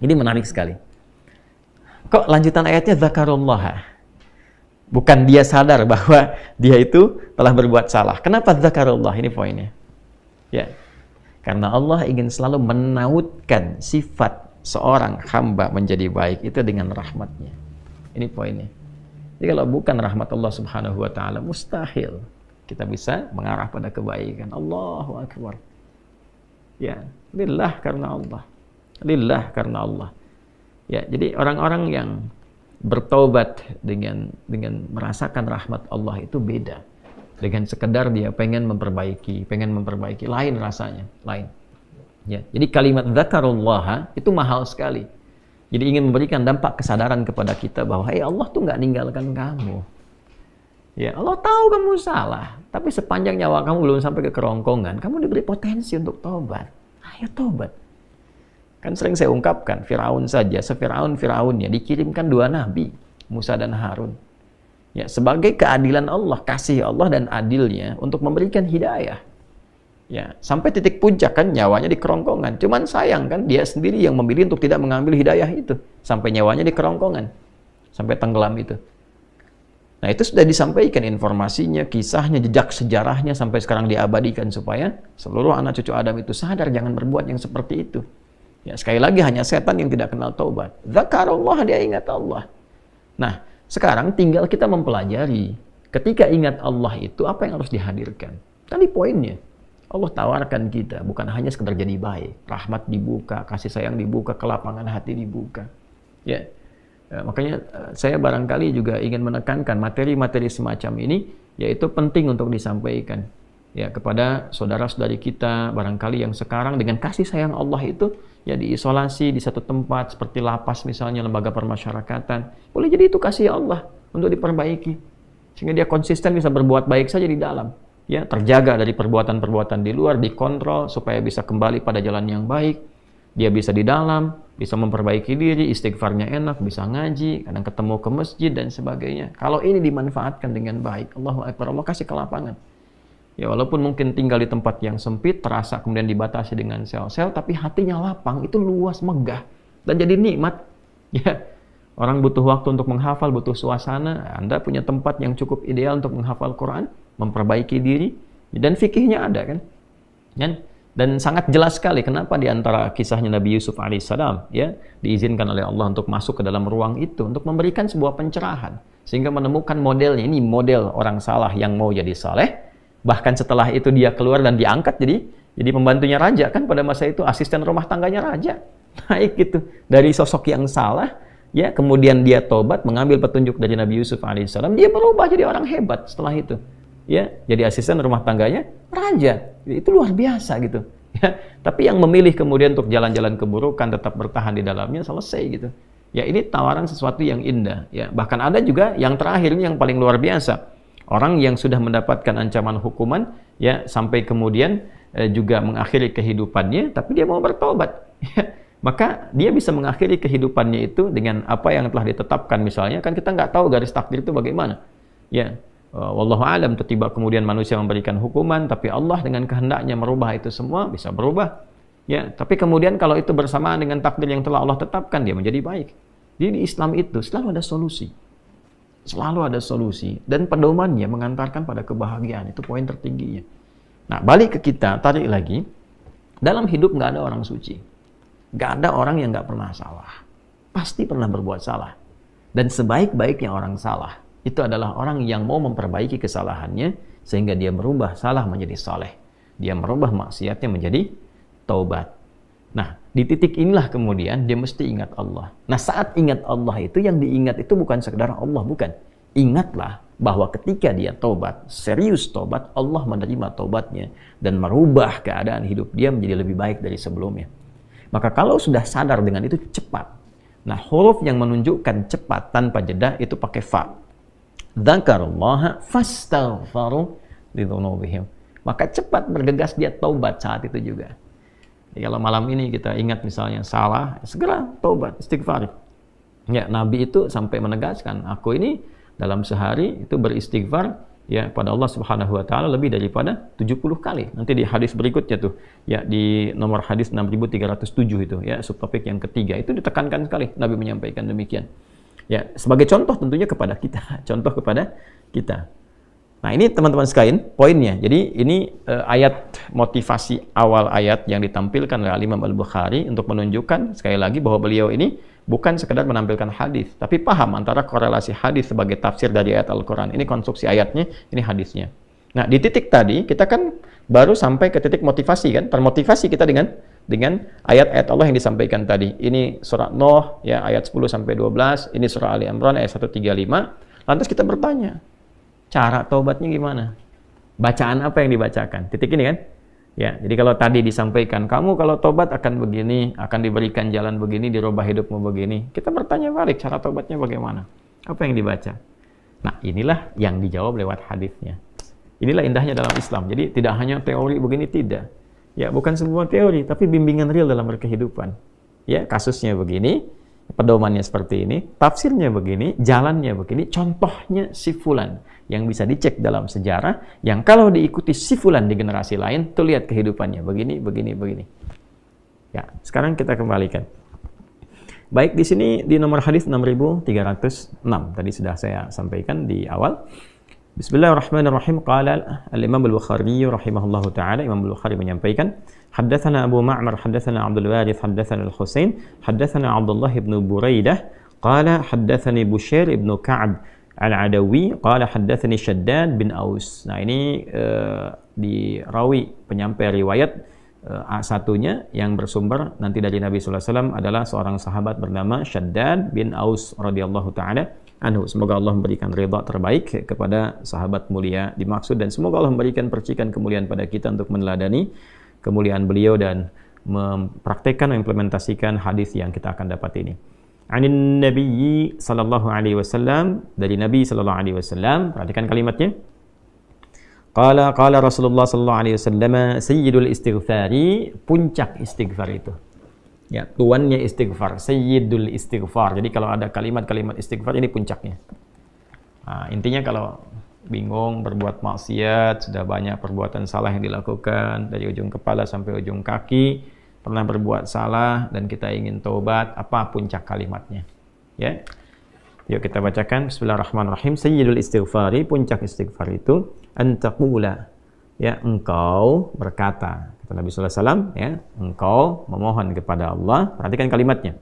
Ini menarik sekali. Kok lanjutan ayatnya zakarullah? Bukan dia sadar bahwa dia itu telah berbuat salah. Kenapa zakarullah? Ini poinnya. Ya. Karena Allah ingin selalu menautkan sifat seorang hamba menjadi baik itu dengan rahmatnya. Ini poinnya. Jadi kalau bukan rahmat Allah Subhanahu wa taala, mustahil kita bisa mengarah pada kebaikan. Allahu akbar. Ya, lillah karena Allah. Lillah karena Allah. Ya, jadi orang-orang yang bertaubat dengan merasakan rahmat Allah itu beda dengan sekedar dia pengen memperbaiki, lain rasanya, lain. Ya, jadi kalimat zakarullah itu mahal sekali. Jadi ingin memberikan dampak kesadaran kepada kita bahwa Allah tuh nggak ninggalkan kamu. Ya, Allah tahu kamu salah, tapi sepanjang nyawa kamu belum sampai ke kerongkongan, kamu diberi potensi untuk taubat. Ayo taubat. Kan sering saya ungkapkan, Firaun saja, se-Firaun-Firaunnya dikirimkan 2 nabi, Musa dan Harun. Ya, sebagai keadilan Allah, kasih Allah dan adilnya untuk memberikan hidayah. Ya, sampai titik puncak kan nyawanya di kerongkongan. Cuman sayang kan dia sendiri yang memilih untuk tidak mengambil hidayah itu. Sampai nyawanya di kerongkongan. Sampai tenggelam itu. Nah, itu sudah disampaikan informasinya, kisahnya, jejak sejarahnya sampai sekarang diabadikan supaya seluruh anak cucu Adam itu sadar jangan berbuat yang seperti itu. Ya, sekali lagi hanya setan yang tidak kenal taubat. Zakarullah, dia ingat Allah. Nah, sekarang tinggal kita mempelajari ketika ingat Allah itu apa yang harus dihadirkan. Tadi poinnya, Allah tawarkan kita bukan hanya sekedar jadi baik, rahmat dibuka, kasih sayang dibuka, kelapangan hati dibuka. Ya, makanya saya barangkali juga ingin menekankan materi-materi semacam ini, yaitu penting untuk disampaikan ya kepada saudara-saudari kita barangkali yang sekarang dengan kasih sayang Allah itu ya diisolasi di satu tempat seperti lapas misalnya, lembaga permasyarakatan. Boleh jadi itu kasih Allah untuk diperbaiki sehingga dia konsisten bisa berbuat baik saja di dalam, ya, terjaga dari perbuatan-perbuatan di luar, dikontrol supaya bisa kembali pada jalan yang baik. Dia bisa di dalam, bisa memperbaiki diri, istighfarnya enak, bisa ngaji, kadang ketemu ke masjid dan sebagainya. Kalau ini dimanfaatkan dengan baik, Allahu Akbar, Allah kasih kelapangan. Ya walaupun mungkin tinggal di tempat yang sempit, terasa kemudian dibatasi dengan sel-sel, tapi hatinya lapang, itu luas, megah, dan jadi nikmat. Ya, orang butuh waktu untuk menghafal, butuh suasana. Anda punya tempat yang cukup ideal untuk menghafal Quran, memperbaiki diri, dan fikihnya ada kan? Dan sangat jelas sekali kenapa di antara kisahnya Nabi Yusuf alaihissalam ya diizinkan oleh Allah untuk masuk ke dalam ruang itu untuk memberikan sebuah pencerahan sehingga menemukan modelnya. Ini model orang saleh yang mau jadi saleh, bahkan setelah itu dia keluar dan diangkat jadi pembantunya raja kan, pada masa itu asisten rumah tangganya raja. Naik gitu dari sosok yang salah ya, kemudian dia tobat mengambil petunjuk dari Nabi Yusuf alaihissalam, dia berubah jadi orang hebat setelah itu. Ya, jadi asisten rumah tangganya raja. Itu luar biasa gitu. Ya, tapi yang memilih kemudian untuk jalan-jalan keburukan, tetap bertahan di dalamnya, selesai gitu. Ya, ini tawaran sesuatu yang indah. Ya, bahkan ada juga yang terakhir ini yang paling luar biasa. Orang yang sudah mendapatkan ancaman hukuman, ya sampai kemudian juga mengakhiri kehidupannya, tapi dia mau bertobat. Ya, maka dia bisa mengakhiri kehidupannya itu dengan apa yang telah ditetapkan misalnya. Kan kita nggak tahu garis takdir itu bagaimana. Ya. Wallahu alam, tiba kemudian manusia memberikan hukuman, tapi Allah dengan kehendaknya merubah itu semua, bisa berubah. Ya, tapi kemudian kalau itu bersamaan dengan takdir yang telah Allah tetapkan, dia menjadi baik. Jadi di Islam itu selalu ada solusi. Selalu ada solusi dan pedomannya mengantarkan pada kebahagiaan, itu poin tertingginya. Nah, balik ke kita, tarik lagi. Dalam hidup nggak ada orang suci. Nggak ada orang yang nggak pernah salah. Pasti pernah berbuat salah. Dan sebaik-baiknya orang salah itu adalah orang yang mau memperbaiki kesalahannya sehingga dia merubah salah menjadi saleh. Dia merubah maksiatnya menjadi taubat. Nah, di titik inilah kemudian dia mesti ingat Allah. Nah, saat ingat Allah itu yang diingat itu bukan sekedar Allah, bukan. Ingatlah bahwa ketika dia taubat, serius taubat, Allah menerima taubatnya dan merubah keadaan hidup dia menjadi lebih baik dari sebelumnya. Maka kalau sudah sadar dengan itu, cepat. Nah, huruf yang menunjukkan cepat tanpa jeda itu pakai fa. Dzakarullaha fastaghfaru lidzunubihim. Maka cepat bergegas dia taubat saat itu juga. Jadi kalau malam ini kita ingat misalnya salah, segera taubat, istighfar. Ya, Nabi itu sampai menegaskan, aku ini dalam sehari itu beristighfar ya pada Allah Subhanahu wa taala lebih daripada 70 kali. Nanti di hadis berikutnya tuh, ya di nomor hadis 6307 itu ya, subtopik yang ketiga itu ditekankan sekali Nabi menyampaikan demikian. Ya, sebagai contoh tentunya kepada kita, contoh kepada kita. Nah, ini teman-teman sekalian poinnya. Jadi ini ayat motivasi awal ayat yang ditampilkan oleh Imam Al-Bukhari untuk menunjukkan sekali lagi bahwa beliau ini bukan sekedar menampilkan hadis, tapi paham antara korelasi hadis sebagai tafsir dari ayat Al-Quran. Ini konstruksi ayatnya, ini hadisnya. Nah, di titik tadi kita kan baru sampai ke titik motivasi kan, termotivasi kita dengan ayat-ayat Allah yang disampaikan tadi. Ini surah Nuh ya ayat 10 sampai 12, ini surah Ali Imran ayat 135. Lantas kita bertanya, cara taubatnya gimana? Bacaan apa yang dibacakan? Titik ini kan? Ya, jadi kalau tadi disampaikan kamu kalau taubat akan begini, akan diberikan jalan begini, dirubah hidupmu begini. Kita bertanya balik, cara taubatnya bagaimana? Apa yang dibaca? Nah, inilah yang dijawab lewat hadisnya. Inilah indahnya dalam Islam. Jadi tidak hanya teori begini, tidak. Ya, bukan sebuah teori, tapi bimbingan real dalam berkehidupan. Ya, kasusnya begini, pedomannya seperti ini, tafsirnya begini, jalannya begini, contohnya si fulan yang bisa dicek dalam sejarah, yang kalau diikuti si fulan di generasi lain, tuh lihat kehidupannya begini, begini, begini. Ya, sekarang kita kembalikan. Baik, di sini di nomor hadis 6306, tadi sudah saya sampaikan di awal. Bismillahirrahmanirrahim. Qala al-Imam Al-Bukhari rahimahullahu taala, Imam Al-Bukhari menyampaikan, haddatsana Abu Ma'mar haddatsana Abdul Warith haddatsana Al-Husain haddatsana Abdullah ibn Buraidah qala haddatsani Bushair ibn Ka'ab Al-Adawi qala haddatsani Shaddad bin Aus. Nah, ini di rawi penyampai riwayat satunya yang bersumber nanti dari Nabi sallallahu alaihi wasallam adalah seorang sahabat bernama Shaddad bin Aus radhiyallahu taala anhu. Semoga Allah memberikan ridha terbaik kepada sahabat mulia dimaksud dan semoga Allah memberikan percikan kemuliaan pada kita untuk meneladani kemuliaan beliau dan mempraktekkan mengimplementasikan hadis yang kita akan dapat ini. Anin Nabi sallallahu alaihi wasallam, dari Nabi sallallahu alaihi wasallam, perhatikan kalimatnya. Qala Rasulullah sallallahu alaihi wasallam, sayyidul istighfari, puncak istighfar itu. Ya, tuannya istighfar, sayyidul istighfar. Jadi kalau ada kalimat-kalimat istighfar ini puncaknya. Nah, intinya kalau bingung berbuat maksiat, sudah banyak perbuatan salah yang dilakukan dari ujung kepala sampai ujung kaki, pernah berbuat salah dan kita ingin taubat, apa puncak kalimatnya? Ya. Yuk kita bacakan. Bismillahirrahmanirrahim. Sayyidul istighfari, puncak istighfar itu antaqula, ya, engkau berkata, kata Nabi sallallahu alaihi wasallam, ya, engkau memohon kepada Allah. Perhatikan kalimatnya.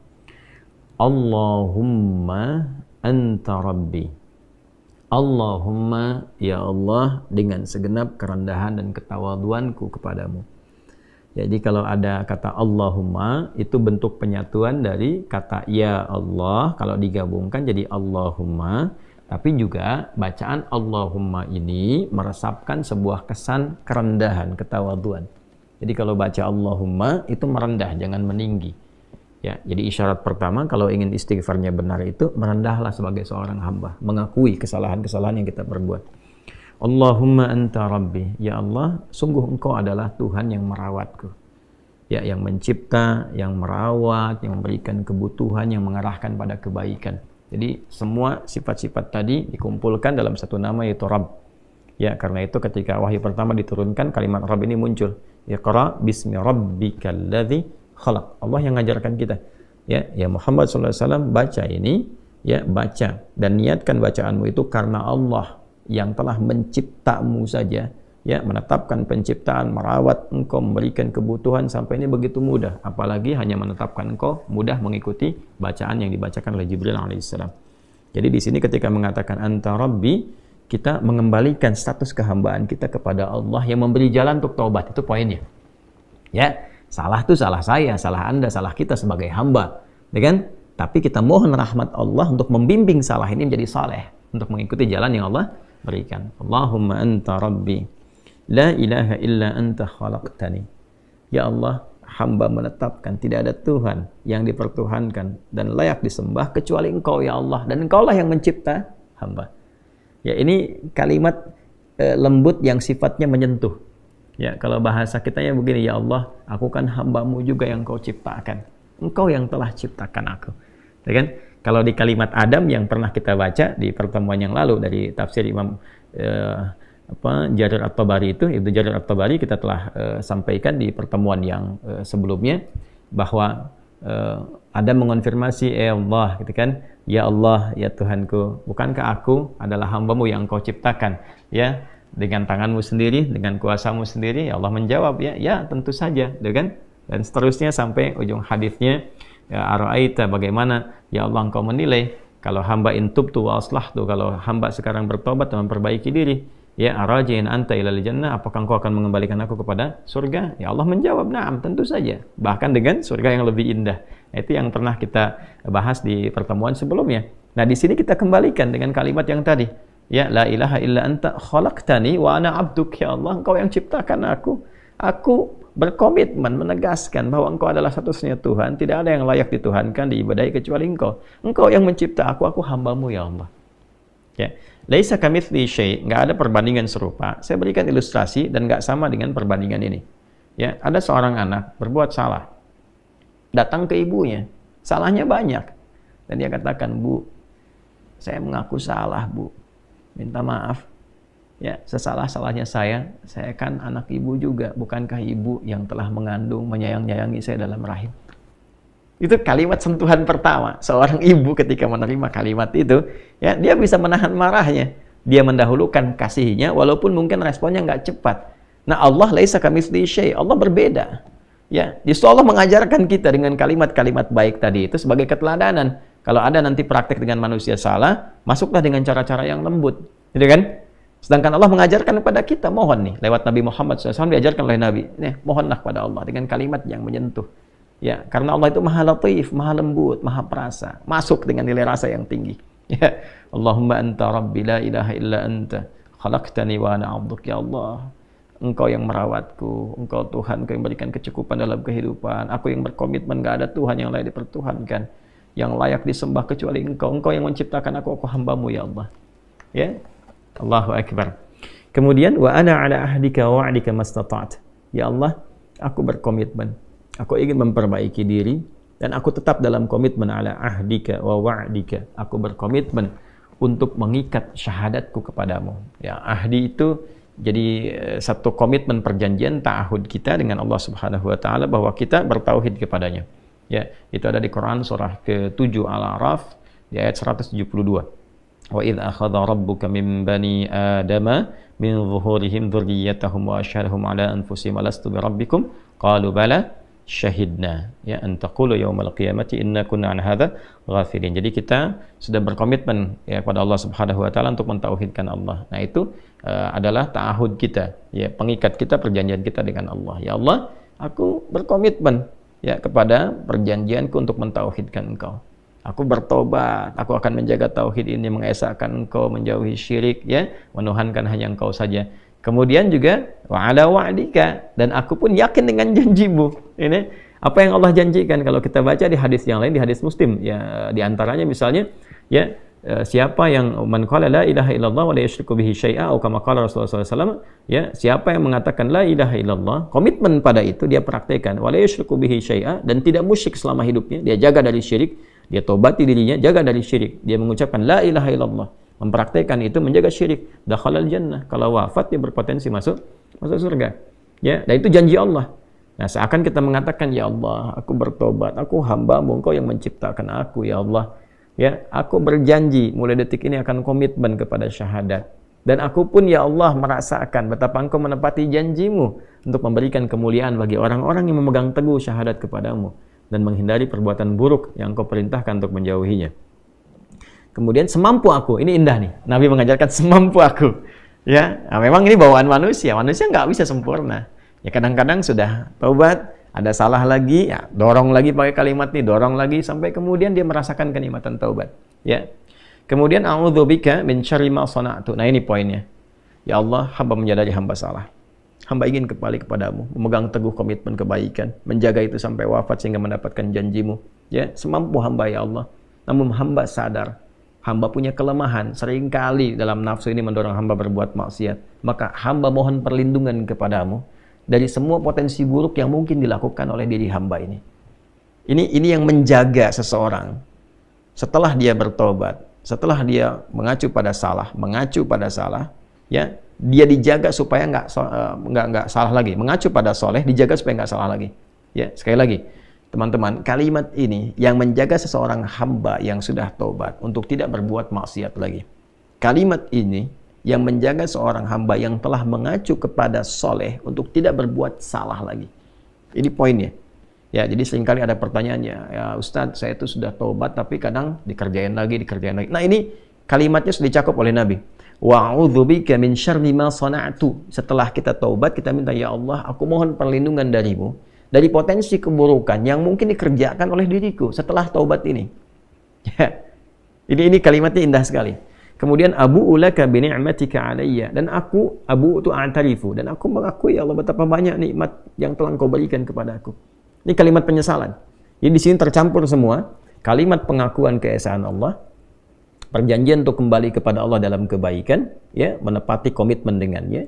Allahumma anta rabbi. Allahumma, ya Allah, dengan segenap kerendahan dan ketawaduanku kepadamu. Jadi kalau ada kata Allahumma, itu bentuk penyatuan dari kata ya Allah, kalau digabungkan jadi Allahumma. Tapi juga bacaan Allahumma ini meresapkan sebuah kesan kerendahan, ketawaduan. Jadi kalau baca Allahumma itu merendah, jangan meninggi. Ya, jadi isyarat pertama kalau ingin istighfarnya benar itu merendahlah sebagai seorang hamba, mengakui kesalahan-kesalahan yang kita perbuat. Allahumma anta rabbi, ya Allah, sungguh engkau adalah Tuhan yang merawatku. Ya, yang mencipta, yang merawat, yang memberikan kebutuhan, yang mengarahkan pada kebaikan. Jadi semua sifat-sifat tadi dikumpulkan dalam satu nama, yaitu Rabb. Ya, karena itu ketika wahyu pertama diturunkan, kalimat Rabb ini muncul. Iqra bismi rabbikal ladzi khalaq. Allah yang mengajarkan kita. Ya Muhammad SAW, baca ini, ya, baca dan niatkan bacaanmu itu karena Allah yang telah menciptamu saja, ya, menetapkan penciptaan, merawat engkau, memberikan kebutuhan sampai ini begitu mudah, apalagi hanya menetapkan engkau mudah mengikuti bacaan yang dibacakan oleh Jibril alaihissalam. Jadi di sini ketika mengatakan anta rabbi, kita mengembalikan status kehambaan kita kepada Allah yang memberi jalan untuk taubat. Itu poinnya. Ya, salah itu salah saya, salah Anda, salah kita sebagai hamba, ya kan? Tapi kita mohon rahmat Allah untuk membimbing salah ini menjadi saleh, untuk mengikuti jalan yang Allah berikan. Allahumma anta rabbi, la ilaha illa anta khalaqtani. Ya Allah, hamba menetapkan tidak ada Tuhan yang dipertuhankan dan layak disembah kecuali Engkau, ya Allah, dan Engkaulah yang mencipta hamba. Ya, ini kalimat lembut yang sifatnya menyentuh. Ya, kalau bahasa kitanya begini, ya Allah, aku kan hambamu juga yang Kau ciptakan. Engkau yang telah ciptakan aku. Ya kan? Kalau di kalimat Adam yang pernah kita baca di pertemuan yang lalu dari tafsir Imam Jarir At-Tabari itu, Ibnu Jarir At-Tabari, kita telah sampaikan di pertemuan yang sebelumnya bahwa Adam mengonfirmasi, Allah, gitu kan, ya Allah, ya Tuhanku, bukankah aku adalah hambamu yang Kau ciptakan, ya, dengan tanganmu sendiri, dengan kuasamu sendiri? Ya Allah menjawab, ya tentu saja, gitu kan, dan seterusnya sampai ujung hadisnya, ya ara'aita, bagaimana ya Allah Engkau menilai kalau hamba intubtu wa aslahtu, kalau hamba sekarang bertobat dan memperbaiki diri, ya araji'in anta ilal jannah, apakah Engkau akan mengembalikan aku kepada surga? Ya Allah menjawab, na'am, tentu saja, bahkan dengan surga yang lebih indah. Itu yang pernah kita bahas di pertemuan sebelumnya. Nah, di sini kita kembalikan dengan kalimat yang tadi, ya la ilaha illa anta khalaqtani wa ana 'abduk, ya Allah, Engkau yang ciptakan aku berkomitmen menegaskan bahwa Engkau adalah satu-satunya Tuhan, tidak ada yang layak dituhankan, diibadahi kecuali Engkau. Engkau yang mencipta aku hambamu, ya Allah. Ya, laisa kamitsli syai', enggak ada perbandingan serupa. Saya berikan ilustrasi dan enggak sama dengan perbandingan ini. Ya, ada seorang anak berbuat salah. Datang ke ibunya. Salahnya banyak. Dan dia katakan, "Bu, saya mengaku salah, Bu. Minta maaf. Ya, sesalah-salahnya saya kan anak ibu juga. Bukankah ibu yang telah mengandung, menyayang-nyayangi saya dalam rahim?" Itu kalimat sentuhan pertama. Seorang ibu ketika menerima kalimat itu, ya, dia bisa menahan marahnya. Dia mendahulukan kasihnya, walaupun mungkin responnya nggak cepat. Nah, Allah laisa kamitslihi syai'. Allah berbeda. Ya, justru Allah mengajarkan kita dengan kalimat-kalimat baik tadi itu sebagai keteladanan. Kalau ada nanti praktek dengan manusia salah, masuklah dengan cara-cara yang lembut. Gitu kan? Sedangkan Allah mengajarkan kepada kita, mohon nih, lewat Nabi Muhammad SAW diajarkan oleh Nabi, nih, mohonlah kepada Allah dengan kalimat yang menyentuh. Ya, karena Allah itu maha latif, maha lembut, maha perasa, masuk dengan nilai rasa yang tinggi. Ya, Allahumma anta rabbi la ilaha illa anta khalaqtani wa ana 'abduk, ya Allah, Engkau yang merawatku, Engkau Tuhan, Engkau yang berikan kecukupan dalam kehidupan, aku yang berkomitmen gak ada Tuhan yang layak dipertuhankan, yang layak disembah kecuali Engkau, Engkau yang menciptakan aku hambamu, ya Allah. Ya, Allahu Akbar. Kemudian, wa ana ala ahdika wa wa'dika mastata'at. Ya Allah, aku berkomitmen, aku ingin memperbaiki diri, Dan aku tetap dalam komitmen ala ahdika wa wa'dika. Aku berkomitmen untuk mengikat syahadatku kepadamu. Ya, ahdi itu jadi satu komitmen perjanjian ta'ahud kita dengan Allah Subhanahu wa taala bahwa kita bertauhid kepadanya. Ya, itu ada di Quran surah ke-7 Al-A'raf di ayat 172. Wa idz akhadha rabbuka min bani adama min zuhurihim dzurriyyatahum wa asyhadahum ala anfusihim alastu birabbikum qalu bala syahidna ya an taqulu yaumal qiyamati inna kunna an hadza ghafilin. Jadi kita sudah berkomitmen ya kepada Allah Subhanahu wa taala untuk mentauhidkan Allah. Nah, itu adalah ta'ahud kita, ya pengikat kita, perjanjian kita dengan Allah. Ya Allah, aku berkomitmen ya kepada perjanjianku untuk mentauhidkan Engkau. Aku bertobat, aku akan menjaga tauhid ini, mengesahkan Engkau, menjauhi syirik ya, menuhankan hanya Engkau saja. Kemudian juga wa ala wa'dika, dan aku pun yakin dengan janjimu. Ini apa yang Allah janjikan. Kalau kita baca di hadis yang lain, di hadis Muslim ya, di antaranya misalnya ya, siapa yang man qala la ilaha illallah wa la yusyriku bihi syai'a atau kama qala Rasulullah SAW, ya, siapa yang mengatakan la ilaha illallah, komitmen pada itu dia praktekkan, wa la yusyriku bihi syai'a, dan tidak musyrik selama hidupnya, dia jaga dari syirik, dia tobati dirinya, jaga dari syirik, dia mengucapkan la ilaha illallah, mempraktekkan itu, menjaga syirik, dakhalal jannah, kalau wafat dia berpotensi masuk surga. Ya, dan itu janji Allah. Nah, seakan kita mengatakan, ya Allah, aku bertobat, aku hamba-Mu, Engkau yang menciptakan aku, ya Allah. Ya, aku berjanji mulai detik ini akan komitmen kepada syahadat. Dan aku pun, ya Allah, merasakan betapa Engkau menepati janji-Mu untuk memberikan kemuliaan bagi orang-orang yang memegang teguh syahadat kepadamu dan menghindari perbuatan buruk yang Engkau perintahkan untuk menjauhinya. Kemudian semampu aku, ini indah nih, Nabi mengajarkan semampu aku. Ya, nah, memang ini bawaan manusia nggak bisa sempurna. Ya, kadang-kadang sudah taubat, ada salah lagi, ya dorong lagi pakai kalimat nih, dorong lagi sampai kemudian dia merasakan kenikmatan taubat. Ya, kemudian a'udzubika min syarri ma sana'tu. Nah, ini poinnya. Ya Allah, hamba menyadari hamba salah. Hamba ingin kembali kepadamu, memegang teguh komitmen kebaikan, menjaga itu sampai wafat sehingga mendapatkan janjimu. Ya, semampu hamba ya Allah. Namun hamba sadar, hamba punya kelemahan, seringkali dalam nafsu ini mendorong hamba berbuat maksiat. Maka hamba mohon perlindungan kepadamu dari semua potensi buruk yang mungkin dilakukan oleh diri hamba ini. Ini yang menjaga seseorang setelah dia bertobat, setelah dia mengacu pada salah, ya, dia dijaga supaya nggak salah lagi, mengacu pada soleh, dijaga supaya nggak salah lagi. Ya, sekali lagi, teman-teman, kalimat ini yang menjaga seseorang hamba yang sudah tobat untuk tidak berbuat maksiat lagi. Kalimat ini yang menjaga seorang hamba yang telah mengacu kepada soleh untuk tidak berbuat salah lagi. Ini poinnya. Ya, jadi seringkali ada pertanyaannya, ya Ustadz, saya itu sudah tobat tapi kadang dikerjain lagi. Nah, ini kalimatnya sudah dicakup oleh Nabi. Wa'udzubika min syarri ma sana'tu. Setelah kita tobat, kita minta, ya Allah, aku mohon perlindungan darimu dari potensi keburukan yang mungkin dikerjakan oleh diriku setelah taubat ini. Ya. Ini kalimatnya indah sekali. Kemudian abu'u laka bi ni'matika 'alayya, dan aku abu itu a'tarifu, dan aku mengakui ya Allah betapa banyak nikmat yang telah Engkau berikan kepadaku. Ini kalimat penyesalan. Jadi di sini tercampur semua kalimat pengakuan keesaan Allah, perjanjian untuk kembali kepada Allah dalam kebaikan, ya, menepati komitmen dengannya.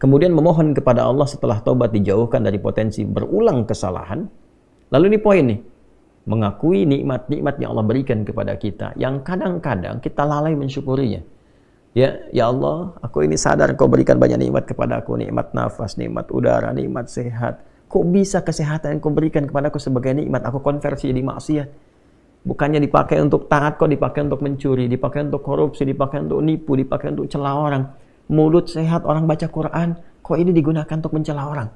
Kemudian memohon kepada Allah setelah taubat dijauhkan dari potensi berulang kesalahan. Lalu ini poin nih, mengakui nikmat-nikmat yang Allah berikan kepada kita yang kadang-kadang kita lalai mensyukurinya. Ya Allah, aku ini sadar Kau berikan banyak nikmat kepada aku, nikmat nafas, nikmat udara, nikmat sehat. Kok bisa kesehatan yang Kau berikan kepada aku sebagai nikmat aku konversi jadi maksiat? Bukannya dipakai untuk taat, kok dipakai untuk mencuri, dipakai untuk korupsi, dipakai untuk nipu, dipakai untuk celah orang. Mulut sehat orang baca Quran, kok ini digunakan untuk mencela orang?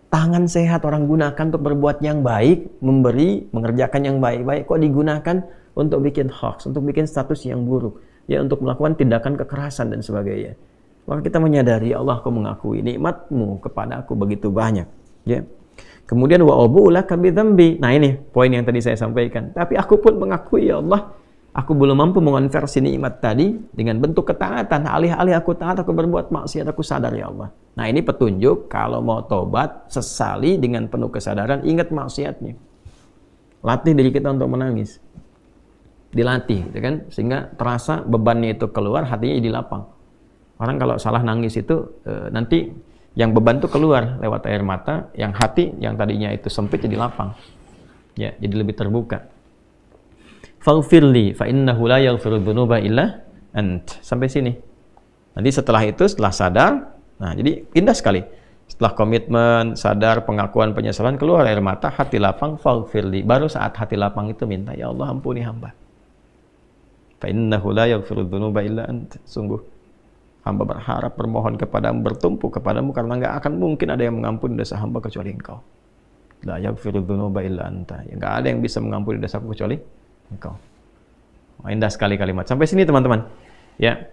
Tangan sehat orang gunakan untuk berbuat yang baik, memberi, mengerjakan yang baik-baik, kok digunakan untuk bikin hoax, untuk bikin status yang buruk, ya, untuk melakukan tindakan kekerasan dan sebagainya. Maka kita menyadari, ya Allah, Kau mengakui nikmat-Mu kepada aku begitu banyak, ya. Kemudian wa abu'u laka bi dzambi. Nah, ini poin yang tadi saya sampaikan. Tapi aku pun mengakui, ya Allah, aku belum mampu mengonversi nikmat tadi dengan bentuk ketaatan. Alih-alih aku taat, aku berbuat maksiat, aku sadar, ya Allah. Nah, ini petunjuk kalau mau tobat, sesali dengan penuh kesadaran, ingat maksiatnya. Latih diri kita untuk menangis. Dilatih, gitu kan? Sehingga terasa bebannya itu keluar, hatinya jadi lapang. Orang kalau salah nangis itu nanti yang beban itu keluar lewat air mata, yang hati yang tadinya itu sempit jadi lapang. Ya, jadi lebih terbuka. Faghfirli fa innahu la yaghfiru dzunuba illa ant. Sampai sini. Nanti setelah itu, setelah sadar, nah jadi indah sekali. Setelah komitmen, sadar, pengakuan, penyesalan, keluar air mata, hati lapang, faghfirli. Baru saat hati lapang itu minta, ya Allah ampuni hamba. Fa innahu la yaghfiru dzunuba illa ant. Sungguh hamba berharap, bermohon kepadamu, bertumpu kepadamu, karena enggak akan mungkin ada yang mengampuni dosa hamba kecuali Engkau. La yaghfiru dzunuba illa anta. Ya, enggak ada yang bisa mengampuni dosaku kecuali Engkau. Oh, indah sekali kalimat. Sampai sini teman-teman. Ya.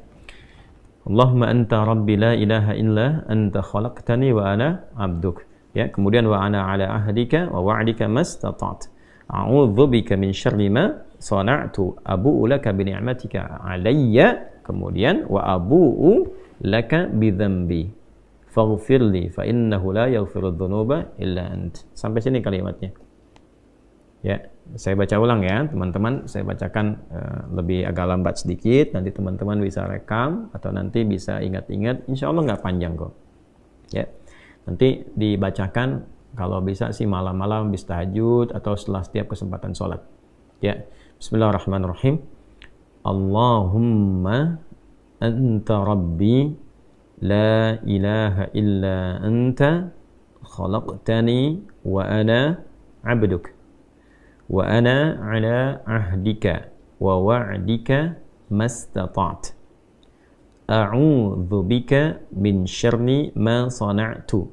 Allahumma anta rabbi la ilaha illa anta khalaqtani wa ana 'abduk. Ya, kemudian wa ana 'ala ahdika wa wa'dika mastata'tu. A'udzu bika min syarri ma sana'tu. Abu'u laka bi ni'matika 'alayya. Kemudian wa abu'u laka bi dzambi. Faghfirli fa innahu la yaghfiru dzunuba illa ant. Sampai sini kalimatnya. Ya, saya baca ulang ya, teman-teman. Saya bacakan lebih agak lambat sedikit. Nanti teman-teman bisa rekam atau nanti bisa ingat-ingat. Insya Allah nggak panjang kok. Ya, nanti dibacakan kalau bisa sih malam-malam habis tahajud atau setelah setiap kesempatan sholat. Ya, Bismillahirrahmanirrahim. Allahumma anta rabbi la ilaha illa anta khalaqtani wa ana 'abduk wa ana 'ala ahdika wa wa'dika mastata'tu a'udzu bika min syarri ma sana'tu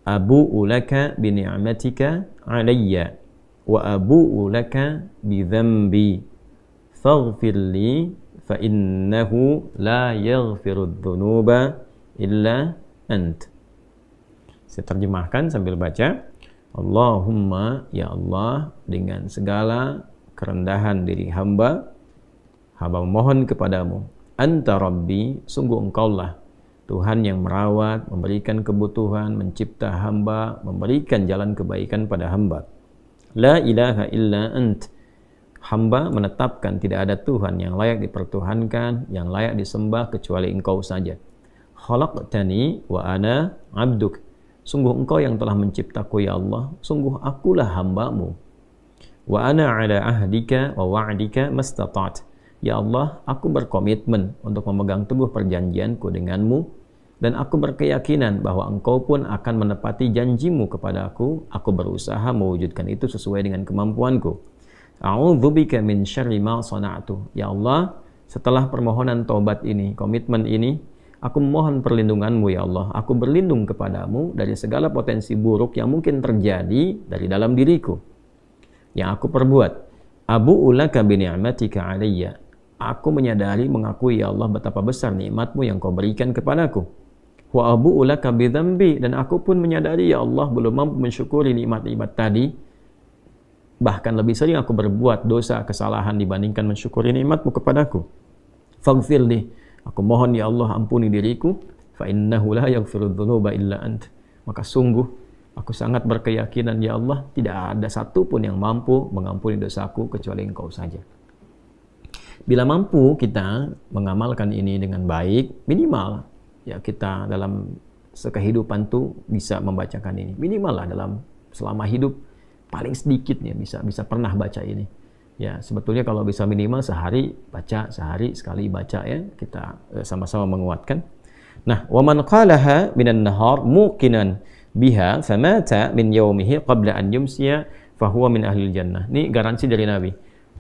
abu'u laka bi ni'matika 'alayya wa abu'u laka bi dzambi faghfirli fa innahu la yaghfiru dzunuba illa ant. Saya terjemahkan sambil baca. Allahumma, ya Allah, dengan segala kerendahan diri hamba memohon kepadamu. Anta Rabbi, sungguh Engkaulah Tuhan yang merawat, memberikan kebutuhan, mencipta hamba, memberikan jalan kebaikan pada hamba. La ilaha illa ant. Hamba menetapkan tidak ada Tuhan yang layak dipertuhankan, yang layak disembah kecuali Engkau saja. Khalaqtani wa ana 'abduk. Sungguh Engkau yang telah menciptaku ya Allah, sungguh akulah hamba-Mu. Wa ana 'ala ahdika wa wa'dika mastata'tu. Ya Allah, aku berkomitmen untuk memegang teguh perjanjianku denganmu, dan aku berkeyakinan bahwa Engkau pun akan menepati janjimu kepada aku. Aku berusaha mewujudkan itu sesuai dengan kemampuanku. A'udzubika min syarri ma sana'tu. Ya Allah, setelah permohonan taubat ini, komitmen ini, aku memohon perlindunganmu ya Allah. Aku berlindung kepadamu dari segala potensi buruk yang mungkin terjadi dari dalam diriku, yang aku perbuat. Abu'u laka bi ni'matika 'alayya. Aku menyadari, mengakui ya Allah betapa besar nikmatmu yang kau berikan kepadaku. Wa abu'u laka bi dzambi. Dan aku pun menyadari ya Allah belum mampu mensyukuri nikmat-nikmat tadi. Bahkan lebih sering aku berbuat dosa, kesalahan dibandingkan mensyukuri nikmatmu kepadaku. Faghfirli, aku mohon ya Allah ampuni diriku. Fa innahu la yaghfiru dzunuba illa ant. Maka sungguh aku sangat berkeyakinan ya Allah tidak ada satupun yang mampu mengampuni dosaku kecuali Engkau saja. Bila mampu kita mengamalkan ini dengan baik, minimal ya kita dalam sekehidupan tuh bisa membacakan ini. Minimal lah dalam selama hidup paling sedikitnya bisa pernah baca ini. Ya, sebetulnya kalau bisa minimal sehari baca, sehari sekali baca ya. Kita sama-sama menguatkan. Nah, wa man qalaha minan nahar muqinan biha famata min yaumihi qabla an yumsiya fahuwa min ahlil jannah. Ini garansi dari Nabi.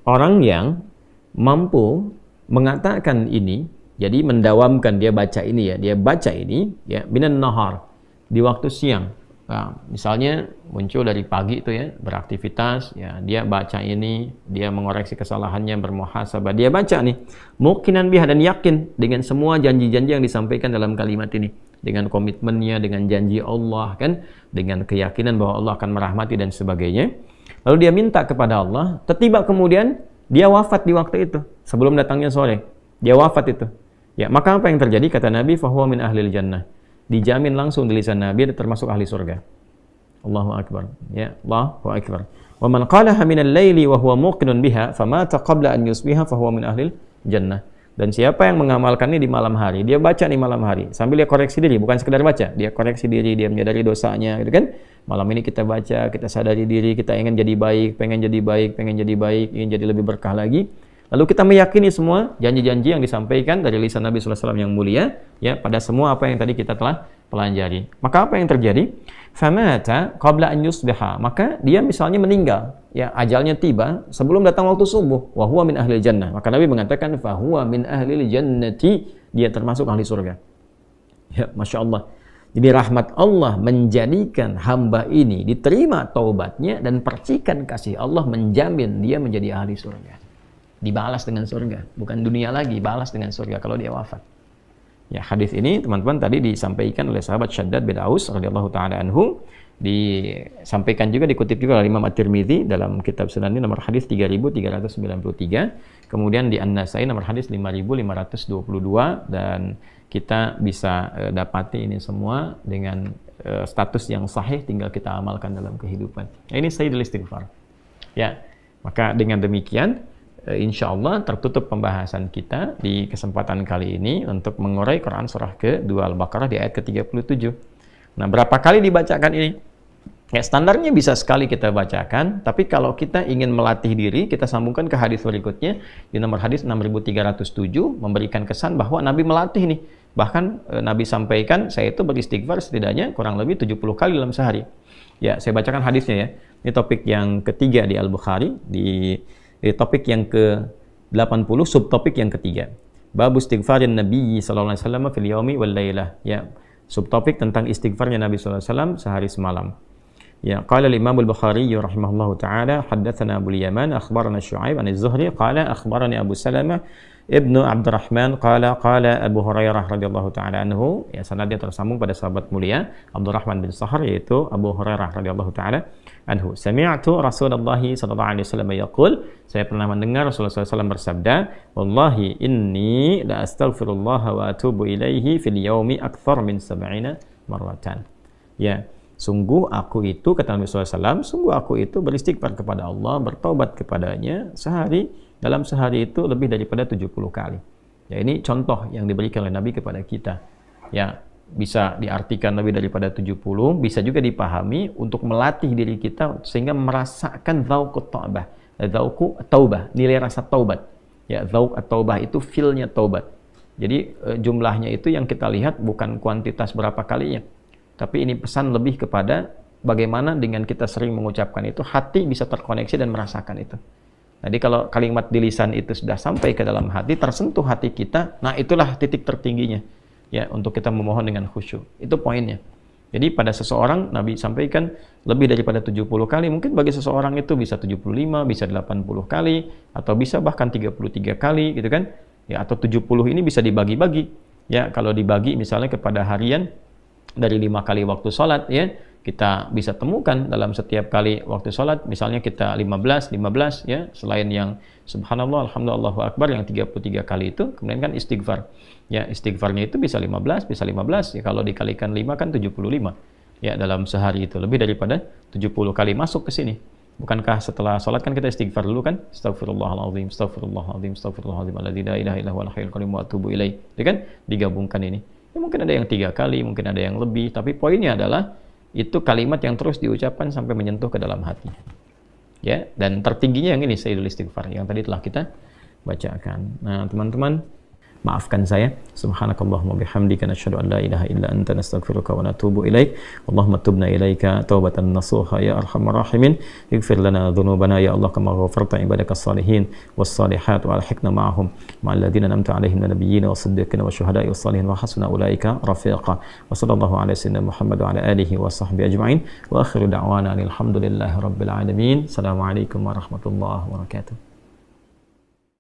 Orang yang mampu mengatakan ini, jadi mendawamkan dia baca ini ya, dia baca ini ya minan nahar di waktu siang. Nah, misalnya muncul dari pagi itu ya, beraktivitas ya, dia baca ini, dia mengoreksi kesalahannya, bermuhasabah, dia baca nih muqinan biha dan yakin dengan semua janji-janji yang disampaikan dalam kalimat ini, dengan komitmennya, dengan janji Allah kan, dengan keyakinan bahwa Allah akan merahmati dan sebagainya. Lalu dia minta kepada Allah, tiba kemudian dia wafat di waktu itu, sebelum datangnya sore. Dia wafat itu. Ya, maka apa yang terjadi? Kata Nabi, fahuwa min ahlil jannah. Dijamin langsung di lisan Nabi termasuk ahli surga. Allahu akbar. Ya, Allahu akbar. Wa man qalaha min al-laili wa huwa muqinun biha famata qabla an yusbiha fahuwa min ahlil jannah. Dan siapa yang mengamalkan ini di malam hari, dia baca nih malam hari, sambil dia koreksi diri, bukan sekedar baca, dia koreksi diri, dia menyadari dosanya, gitu kan? Malam ini kita baca, kita sadari diri, kita ingin jadi baik, pengen jadi baik, ingin jadi lebih berkah lagi. Lalu kita meyakini semua janji-janji yang disampaikan dari lisan Nabi SAW yang mulia, ya, pada semua apa yang tadi kita telah pelajari. Maka apa yang terjadi? Famata qabla an yusbiha, maka dia misalnya meninggal, ya, ajalnya tiba sebelum datang waktu subuh, wa huwa min ahli jannah, maka Nabi mengatakan fa huwa min ahli jannati, dia termasuk ahli surga. Ya, Masya Allah. Jadi rahmat Allah menjadikan hamba ini diterima taubatnya, dan percikan kasih Allah menjamin dia menjadi ahli surga, dibalas dengan surga, bukan dunia lagi, balas dengan surga kalau dia wafat. Ya, hadis ini teman-teman tadi disampaikan oleh sahabat Syaddad bin Aus radhiyallahu taala anhu, disampaikan juga, dikutip juga oleh Imam At-Tirmidzi dalam kitab Sunan ini nomor hadis 3393, kemudian di An-Nasai nomor hadis 5522, dan kita bisa dapati ini semua dengan status yang sahih, tinggal kita amalkan dalam kehidupan. Nah, ini Sayyidul Istighfar. Ya, maka dengan demikian insya Allah tertutup pembahasan kita di kesempatan kali ini untuk mengurai Quran surah ke-2 Al-Baqarah di ayat ke-37. Nah, berapa kali dibacakan ini? Ya, standarnya bisa sekali kita bacakan, tapi kalau kita ingin melatih diri, kita sambungkan ke hadis berikutnya di nomor hadis 6307, memberikan kesan bahwa Nabi melatih nih. Bahkan Nabi sampaikan, saya itu beristighfar setidaknya kurang lebih 70 kali dalam sehari. Ya, saya bacakan hadisnya ya. Ini topik yang ketiga di Al-Bukhari, di topik yang ke-80, subtopik yang ketiga. Bab istighfarin Nabi sallallahu alaihi wasallam fil yaumi wal lailah. Ya, subtopik tentang istighfarnya Nabi sallallahu alaihi wasallam sehari semalam. Ya, qala al-Imam al-Bukhari rahimahullahu taala, haddatsana Abu Yaman akhbarana Syu'aib an az-Zuhri qala akhbarani Abu Salamah ibnu Abdurrahman qala Abu Hurairah radhiyallahu taala anhu. Ya, sanadnya tersambung pada sahabat mulia Abdurrahman bin Sahar, yaitu Abu Hurairah radhiyallahu taala anhu. Sami'tu Rasulullah sallallahu alaihi wasallam yaqul, saya pernah mendengar Rasulullah SAW bersabda, wallahi inni la astaghfirullah wa atubu ilaihi fil yaumi akthar min 70 marratan. Ya, sungguh aku itu, kata Nabi SAW, sungguh aku itu beristighfar kepada Allah, bertaubat kepadanya dalam sehari itu lebih daripada 70 kali. Ya, ini contoh yang diberikan oleh Nabi kepada kita. Ya, bisa diartikan lebih daripada 70, bisa juga dipahami untuk melatih diri kita sehingga merasakan dzauqut taubah. Dzauqu taubah, nilai rasa taubat. Ya, dzauq at-taubah itu feel-nya taubat. Jadi jumlahnya itu yang kita lihat bukan kuantitas berapa kalinya. Tapi ini pesan lebih kepada bagaimana dengan kita sering mengucapkan itu, hati bisa terkoneksi dan merasakan itu. Jadi kalau kalimat di lisan itu sudah sampai ke dalam hati, tersentuh hati kita, nah itulah titik tertingginya. Ya, untuk kita memohon dengan khusyuk. Itu poinnya. Jadi pada seseorang, Nabi sampaikan lebih daripada 70 kali, mungkin bagi seseorang itu bisa 75, bisa 80 kali, atau bisa bahkan 33 kali, gitu kan. Ya, atau 70 ini bisa dibagi-bagi. Ya, kalau dibagi misalnya kepada harian, dari 5 kali waktu sholat, ya, kita bisa temukan dalam setiap kali waktu sholat, misalnya kita 15, ya, selain yang subhanallah, alhamdulillah, Allahu akbar, yang 33 kali itu, kemudian kan istighfar. Ya, istighfarnya itu bisa 15, ya, kalau dikalikan 5 kan 75. Ya, dalam sehari itu lebih daripada 70 kali masuk ke sini. Bukankah setelah sholat kan kita istighfar dulu kan? Astagfirullahaladzim, astagfirullahaladzim, astagfirullahaladzim, alladzi la ilaha illa huwal hayyul qayyum wa atubu ilaih. Itu kan digabungkan ini. Ya, mungkin ada yang 3 kali, mungkin ada yang lebih, tapi poinnya adalah itu kalimat yang terus diucapkan sampai menyentuh ke dalam hati. Ya, dan tertingginya yang ini Sayyidul Istighfar yang tadi telah kita bacakan. Nah, teman-teman, maafkan saya. Subhanakallahumma bihamdika nasyhadu an la ilaha illa anta nastaghfiruka wa natubu ilaik. Allahumma tubna ilaika taubatan nasuha ya arhamar rahimin. Ighfir lana dhunubana ya Allah kama ghafarta ibadakas salihin was salihat wa alhiqna ma'ahum ma'al ladzina an'amta 'alaihim minal nabiyyin was-siddiqin wasyuhada'i was-salihin wa hasuna ulaika rafiqa. Wa sallallahu ala sayyidina Muhammad wa ala alihi wa sahbihi ajma'in. Wa akhiru da'wana alhamdulillahi rabbil alamin. Assalamualaikum warahmatullahi wabarakatuh.